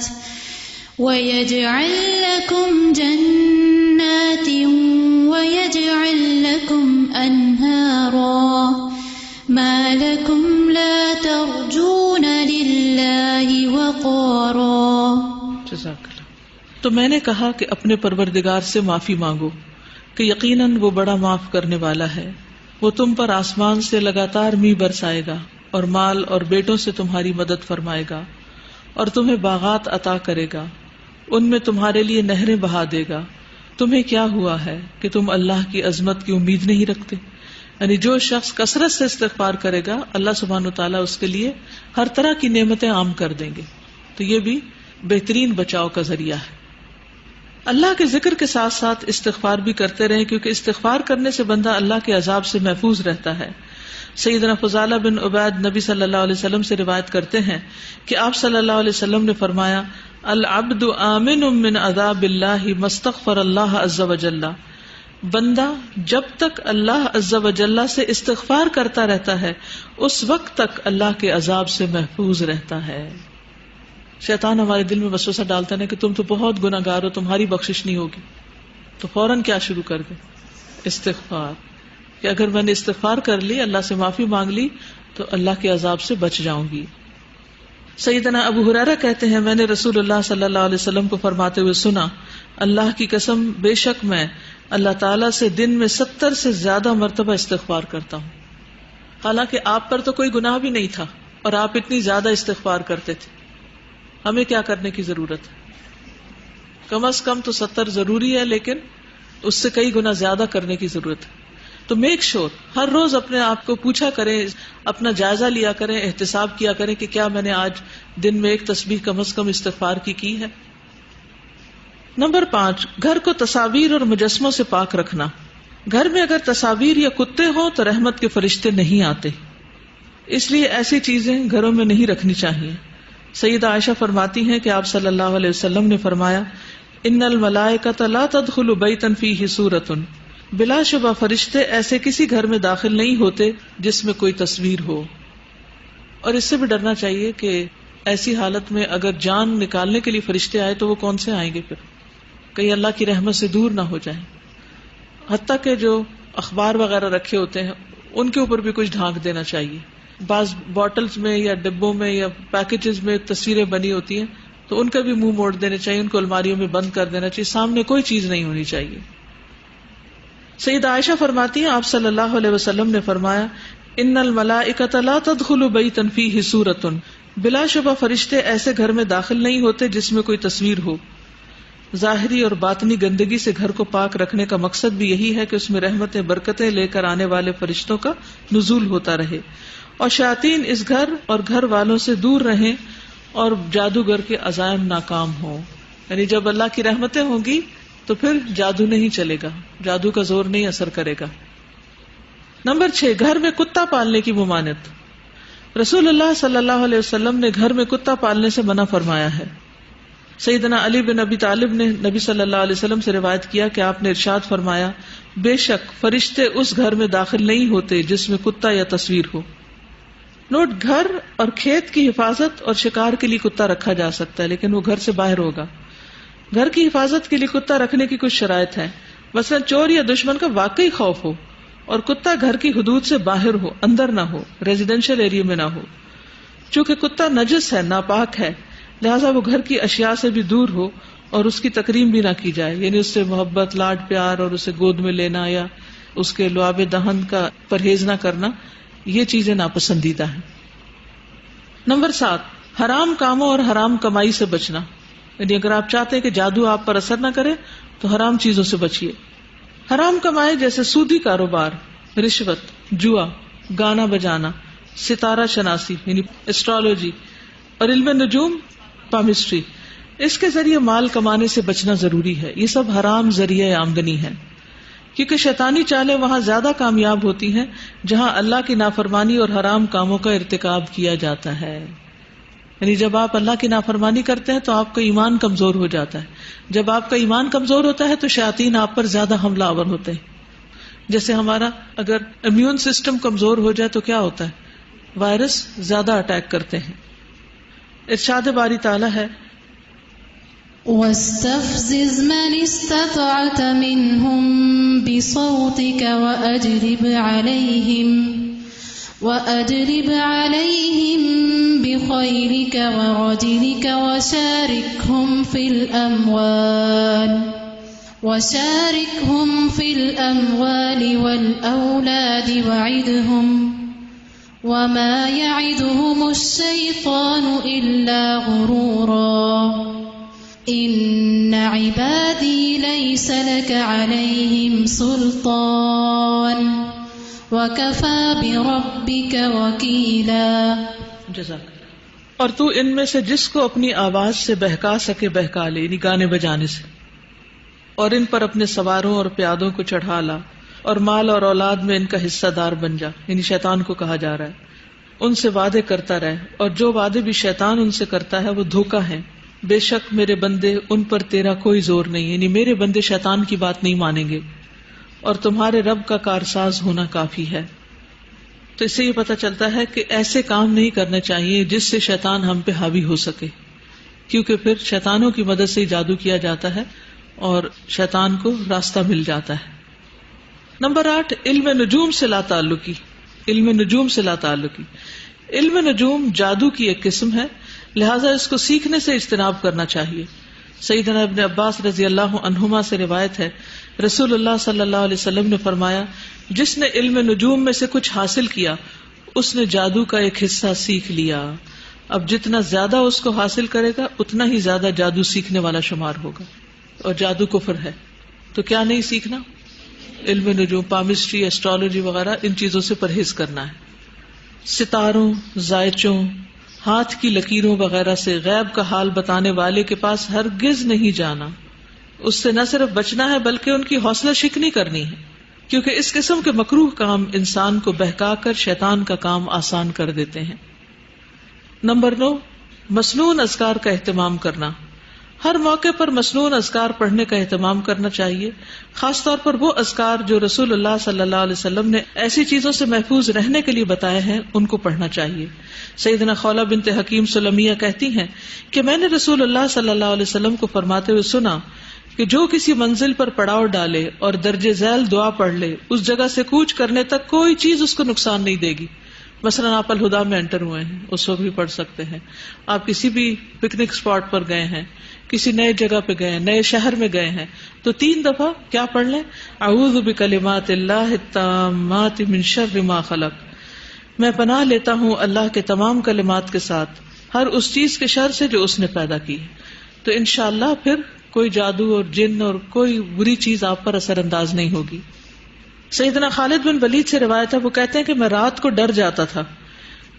وَيَجْعَلْ لَكُمْ أَنْهَارًا مَا لَكُمْ لَا تَرْجُونَ لِلَّهِ وَقَارًا. جزاک اللہ. تو میں نے کہا کہ اپنے پروردگار سے معافی مانگو کہ یقیناً وہ بڑا معاف کرنے والا ہے، وہ تم پر آسمان سے لگاتار می برسائے گا اور مال اور بیٹوں سے تمہاری مدد فرمائے گا اور تمہیں باغات عطا کرے گا، ان میں تمہارے لیے نہریں بہا دے گا. تمہیں کیا ہوا ہے کہ تم اللہ کی عظمت کی امید نہیں رکھتے؟ یعنی جو شخص کثرت سے استغفار کرے گا اللہ سبحانہ وتعالیٰ اس کے لیے ہر طرح کی نعمتیں عام کر دیں گے. تو یہ بھی بہترین بچاؤ کا ذریعہ ہے. اللہ کے ذکر کے ساتھ ساتھ استغفار بھی کرتے رہیں، کیونکہ استغفار کرنے سے بندہ اللہ کے عذاب سے محفوظ رہتا ہے. سیدنا فضالہ بن عبید نبی صلی اللہ علیہ وسلم سے روایت کرتے ہیں کہ آپ صلی اللہ علیہ وسلم نے فرمایا، العبد آمن من عذاب اللہ ما استغفر اللہ عز وجل. بندہ جب تک اللہ عز و جل سے استغفار کرتا رہتا ہے اس وقت تک اللہ کے عذاب سے محفوظ رہتا ہے. شیطان ہمارے دل میں وسوسہ ڈالتا ہے کہ تم تو بہت گناہگار ہو, تمہاری بخشش نہیں ہوگی, تو فوراً کیا شروع کر دیں؟ استغفار, کہ اگر میں نے استغفار کر لی, اللہ سے معافی مانگ لی, تو اللہ کے عذاب سے بچ جاؤں گی. سیدنا ابو ہریرہ کہتے ہیں میں نے رسول اللہ صلی اللہ علیہ وسلم کو فرماتے ہوئے سنا, اللہ کی قسم بے شک میں اللہ تعالیٰ سے دن میں 70 سے زیادہ مرتبہ استغفار کرتا ہوں. حالانکہ آپ پر تو کوئی گناہ بھی نہیں تھا اور آپ اتنی زیادہ استغفار کرتے تھے. ہمیں کیا کرنے کی ضرورت ہے؟ کم از کم تو 70 ضروری ہے, لیکن اس سے کئی گنا زیادہ کرنے کی ضرورت ہے. تو میک شور ہر روز اپنے آپ کو پوچھا کریں, اپنا جائزہ لیا کریں, احتساب کیا کریں کہ کیا میں نے آج دن میں ایک تسبیح کم از کم استغفار کی ہے. نمبر 5, گھر کو تصاویر اور مجسموں سے پاک رکھنا. گھر میں اگر تصاویر یا کتے ہوں تو رحمت کے فرشتے نہیں آتے, اس لیے ایسی چیزیں گھروں میں نہیں رکھنی چاہیے. سیدہ عائشہ فرماتی ہیں کہ آپ صلی اللہ علیہ وسلم نے فرمایا ان الملائکۃ لا تدخل بیتا فیہ صورۃ, بلا شبہ فرشتے ایسے کسی گھر میں داخل نہیں ہوتے جس میں کوئی تصویر ہو. اور اس سے بھی ڈرنا چاہیے کہ ایسی حالت میں اگر جان نکالنے کے لیے فرشتے آئے تو وہ کون سے آئیں گے, پھر کہیں اللہ کی رحمت سے دور نہ ہو جائیں. حتیٰ کہ جو اخبار وغیرہ رکھے ہوتے ہیں ان کے اوپر بھی کچھ ڈھانک دینا چاہیے. بعض بوٹلز میں یا ڈبوں میں یا پیکیجز میں تصویریں بنی ہوتی ہیں تو ان کا بھی منہ موڑ دینا چاہیے, ان کو الماریوں میں بند کر دینا چاہیے, سامنے کوئی چیز نہیں ہونی چاہیے. سیدہ عائشہ فرماتی ہیں آپ صلی اللہ علیہ وسلم نے فرمایا ان الملائکۃ لا تدخل بیتا فیہ صورۃ, بلا شبہ فرشتے ایسے گھر میں داخل نہیں ہوتے جس میں کوئی تصویر ہو. ظاہری اور باطنی گندگی سے گھر کو پاک رکھنے کا مقصد بھی یہی ہے کہ اس میں رحمتیں برکتیں لے کر آنے والے فرشتوں کا نزول ہوتا رہے اور شیاطین اس گھر اور گھر والوں سے دور رہیں اور جادوگر کے عزائم ناکام ہوں. یعنی جب اللہ کی رحمتیں ہوں گی تو پھر جادو نہیں چلے گا, جادو کا زور نہیں اثر کرے گا. نمبر 6, گھر میں کتا پالنے کی ممانعت. رسول اللہ صلی اللہ علیہ وسلم نے گھر میں کتا پالنے سے منع فرمایا ہے. سیدنا علی بن ابی طالب نے نبی صلی اللہ علیہ وسلم سے روایت کیا کہ آپ نے ارشاد فرمایا بے شک فرشتے اس گھر میں داخل نہیں ہوتے جس میں کتا یا تصویر ہو. نوٹ, گھر اور کھیت کی حفاظت اور شکار کے لیے کتا رکھا جا سکتا ہے لیکن وہ گھر سے باہر ہوگا. گھر کی حفاظت کے لیے کتا رکھنے کی کچھ شرائط ہیں, مثلا چور یا دشمن کا واقعی خوف ہو اور کتا گھر کی حدود سے باہر ہو, اندر نہ ہو, ریزیڈینشل ایریا میں نہ ہو. چونکہ کتا نجس ہے, ناپاک ہے, لہٰذا وہ گھر کی اشیاء سے بھی دور ہو اور اس کی تکریم بھی نہ کی جائے, یعنی اس سے محبت, لاڈ پیار اور اسے گود میں لینا یا اس کے لعاب دہن کا پرہیز نہ کرنا, یہ چیزیں ناپسندیدہ ہیں. نمبر 7, حرام کاموں اور حرام کمائی سے بچنا. یعنی اگر آپ چاہتے ہیں کہ جادو آپ پر اثر نہ کرے تو حرام چیزوں سے بچیے. حرام کمائے جیسے سودی کاروبار, رشوت, جوا, گانا بجانا, ستارہ شناسی یعنی ایسٹرالوجی اور علم نجوم, پامسٹری, اس کے ذریعے مال کمانے سے بچنا ضروری ہے. یہ سب حرام ذریعہ آمدنی ہے کیونکہ شیطانی چالیں وہاں زیادہ کامیاب ہوتی ہیں جہاں اللہ کی نافرمانی اور حرام کاموں کا ارتکاب کیا جاتا ہے. یعنی جب آپ اللہ کی نافرمانی کرتے ہیں تو آپ کا ایمان کمزور ہو جاتا ہے. جب آپ کا ایمان کمزور ہوتا ہے تو شیاطین آپ پر زیادہ حملہ آور ہوتے ہیں. جیسے ہمارا اگر امیون سسٹم کمزور ہو جائے تو کیا ہوتا ہے, وائرس زیادہ اٹیک کرتے ہیں. ارشاد باری تعالیٰ ہے واستفزز من استطعت منهم بصوتك وأجلب عليهم بخيلك ورجلك وشاركهم في الأموال والأولاد وعدهم وما يعدهم الشيطان إلا غرورا إن عبادي ليس لك عليهم سلطان وَكَفَى بِرَبِّكَ وَكِيلًا. جزاک. اور تو ان میں سے جس کو اپنی آواز سے بہکا سکے بہکا لے, یعنی گانے بجانے سے, اور ان پر اپنے سواروں اور پیادوں کو چڑھا لا, اور مال اور اولاد میں ان کا حصہ دار بن جا. یعنی شیطان کو کہا جا رہا ہے ان سے وعدے کرتا رہے, اور جو وعدے بھی شیطان ان سے کرتا ہے وہ دھوکہ ہے. بے شک میرے بندے ان پر تیرا کوئی زور نہیں, یعنی میرے بندے شیطان کی بات نہیں مانیں گے. اور تمہارے رب کا کارساز ہونا کافی ہے. تو اس سے یہ پتہ چلتا ہے کہ ایسے کام نہیں کرنے چاہیے جس سے شیطان ہم پہ حاوی ہو سکے، کیونکہ پھر شیطانوں کی مدد سے ہی جادو کیا جاتا ہے اور شیطان کو راستہ مل جاتا ہے. نمبر 8، علم نجوم سے لا تعلقی. علم نجوم سے لا تعلقی. علم نجوم جادو کی ایک قسم ہے، لہذا اس کو سیکھنے سے اجتناب کرنا چاہیے. سیدنا ابن عباس رضی اللہ عنہما سے روایت ہے، رسول اللہ صلی اللہ علیہ وسلم نے فرمایا، جس نے علم نجوم میں سے کچھ حاصل کیا اس نے جادو کا ایک حصہ سیکھ لیا. اب جتنا زیادہ اس کو حاصل کرے گا اتنا ہی زیادہ جادو سیکھنے والا شمار ہوگا. اور جادو کفر ہے، تو کیا نہیں سیکھنا؟ علم نجوم، پامسٹری، ایسٹرالوجی وغیرہ، ان چیزوں سے پرہیز کرنا ہے. ستاروں، زائچوں، ہاتھ کی لکیروں وغیرہ سے غیب کا حال بتانے والے کے پاس ہرگز نہیں جانا. اس سے نہ صرف بچنا ہے بلکہ ان کی حوصلہ شکنی کرنی ہے، کیونکہ اس قسم کے مکروہ کام انسان کو بہکا کر شیطان کا کام آسان کر دیتے ہیں. نمبر 9، مسنون اذکار کا اہتمام کرنا. ہر موقع پر مسنون اذکار پڑھنے کا اہتمام کرنا چاہیے، خاص طور پر وہ اذکار جو رسول اللہ صلی اللہ علیہ وسلم نے ایسی چیزوں سے محفوظ رہنے کے لیے بتائے ہیں، ان کو پڑھنا چاہیے. سیدنا خولہ بنت حکیم سلمیہ کہتی ہیں کہ میں نے رسول اللہ صلی اللہ علیہ وسلم کو فرماتے ہوئے سنا کہ جو کسی منزل پر پڑاؤ ڈالے اور درج ذیل دعا پڑھ لے، اس جگہ سے کوچ کرنے تک کوئی چیز اس کو نقصان نہیں دے گی. مثلا آپ الہدا میں انٹر ہوئے ہیں، اس وقت بھی پڑھ سکتے ہیں. آپ کسی بھی پکنک اسپاٹ پر گئے ہیں، کسی نئے جگہ پہ گئے ہیں، نئے شہر میں گئے ہیں، تو 3 دفعہ کیا پڑھ لیں؟ اعوذ بکلمات اللہ التامات من شر ما خلق. میں پناہ لیتا ہوں اللہ کے تمام کلمات کے ساتھ ہر اس چیز کے شر سے جو اس نے پیدا کی. تو انشاءاللہ پھر کوئی جادو اور جن اور کوئی بری چیز آپ پر اثر انداز نہیں ہوگی. سیدنا خالد بن ولید سے روایت ہے، وہ کہتے ہیں کہ میں رات کو ڈر جاتا تھا.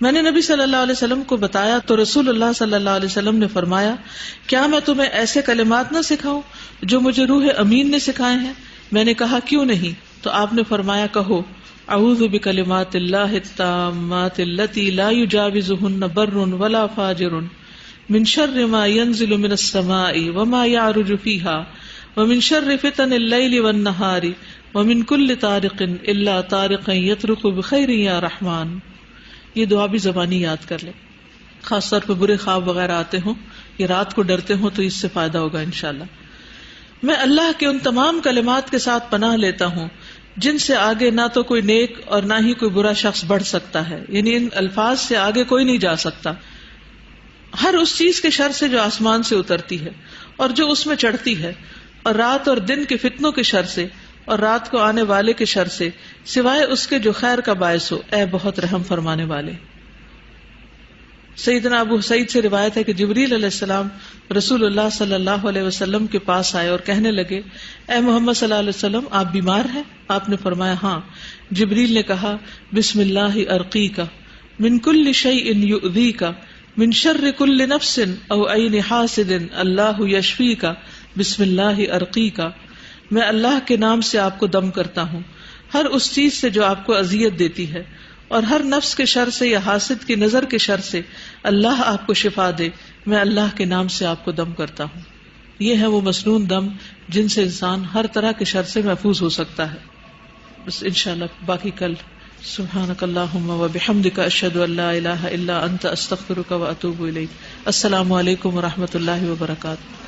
میں نے نبی صلی اللہ علیہ وسلم کو بتایا تو رسول اللہ صلی اللہ علیہ وسلم نے فرمایا، کیا میں تمہیں ایسے کلمات نہ سکھاؤں جو مجھے روح امین نے سکھائے ہیں؟ میں نے کہا کیوں نہیں؟ تو آپ نے فرمایا، کہو اعوذ بکلمات اللہ التامات اللاتی لا یجاوزہن بر ولا فاجر من شر ما ينزل من السماء وما يعرج فيها ومن شر فتن الليل والنهار ومن كل طارق الا طارقا يطرق بخير يا رحمن. یہ دعا بھی زبانی یاد کر لیں، خاص طور پہ برے خواب وغیرہ آتے ہوں یا رات کو ڈرتے ہوں تو اس سے فائدہ ہوگا انشاءاللہ. میں اللہ کے ان تمام کلمات کے ساتھ پناہ لیتا ہوں جن سے آگے نہ تو کوئی نیک اور نہ ہی کوئی برا شخص بڑھ سکتا ہے، یعنی ان الفاظ سے آگے کوئی نہیں جا سکتا. ہر اس چیز کے شر سے جو آسمان سے اترتی ہے اور جو اس میں چڑھتی ہے، اور رات اور دن کے فتنوں کے شر سے اور رات کو آنے والے کے شر سے، سوائے اس کے جو خیر کا باعث ہو، اے بہت رحم فرمانے والے. سیدنا ابو سعید سے روایت ہے کہ جبریل علیہ السلام رسول اللہ صلی اللہ علیہ وسلم کے پاس آئے اور کہنے لگے، اے محمد صلی اللہ علیہ وسلم، آپ بیمار ہیں؟ آپ نے فرمایا ہاں. جبریل نے کہا، بسم اللہ ارقیک من کل شیء یؤذیک من شر کل نفس او عین حاسد اللہ یشفیک بسم اللہ ارقیک. میں اللہ کے نام سے آپ کو دم کرتا ہوں ہر اس چیز سے جو آپ کو اذیت دیتی ہے، اور ہر نفس کے شر سے یا حاسد کی نظر کے شر سے اللہ آپ کو شفا دے. میں اللہ کے نام سے آپ کو دم کرتا ہوں. یہ ہے وہ مسنون دم جن سے انسان ہر طرح کے شر سے محفوظ ہو سکتا ہے. بس انشاءاللہ باقی کل. سبحانک اللہم و بحمدک، اشہد ان لا الہ الا انت، استغفرک و اتوب الیک. السلام علیکم و رحمۃ اللہ وبرکاتہ.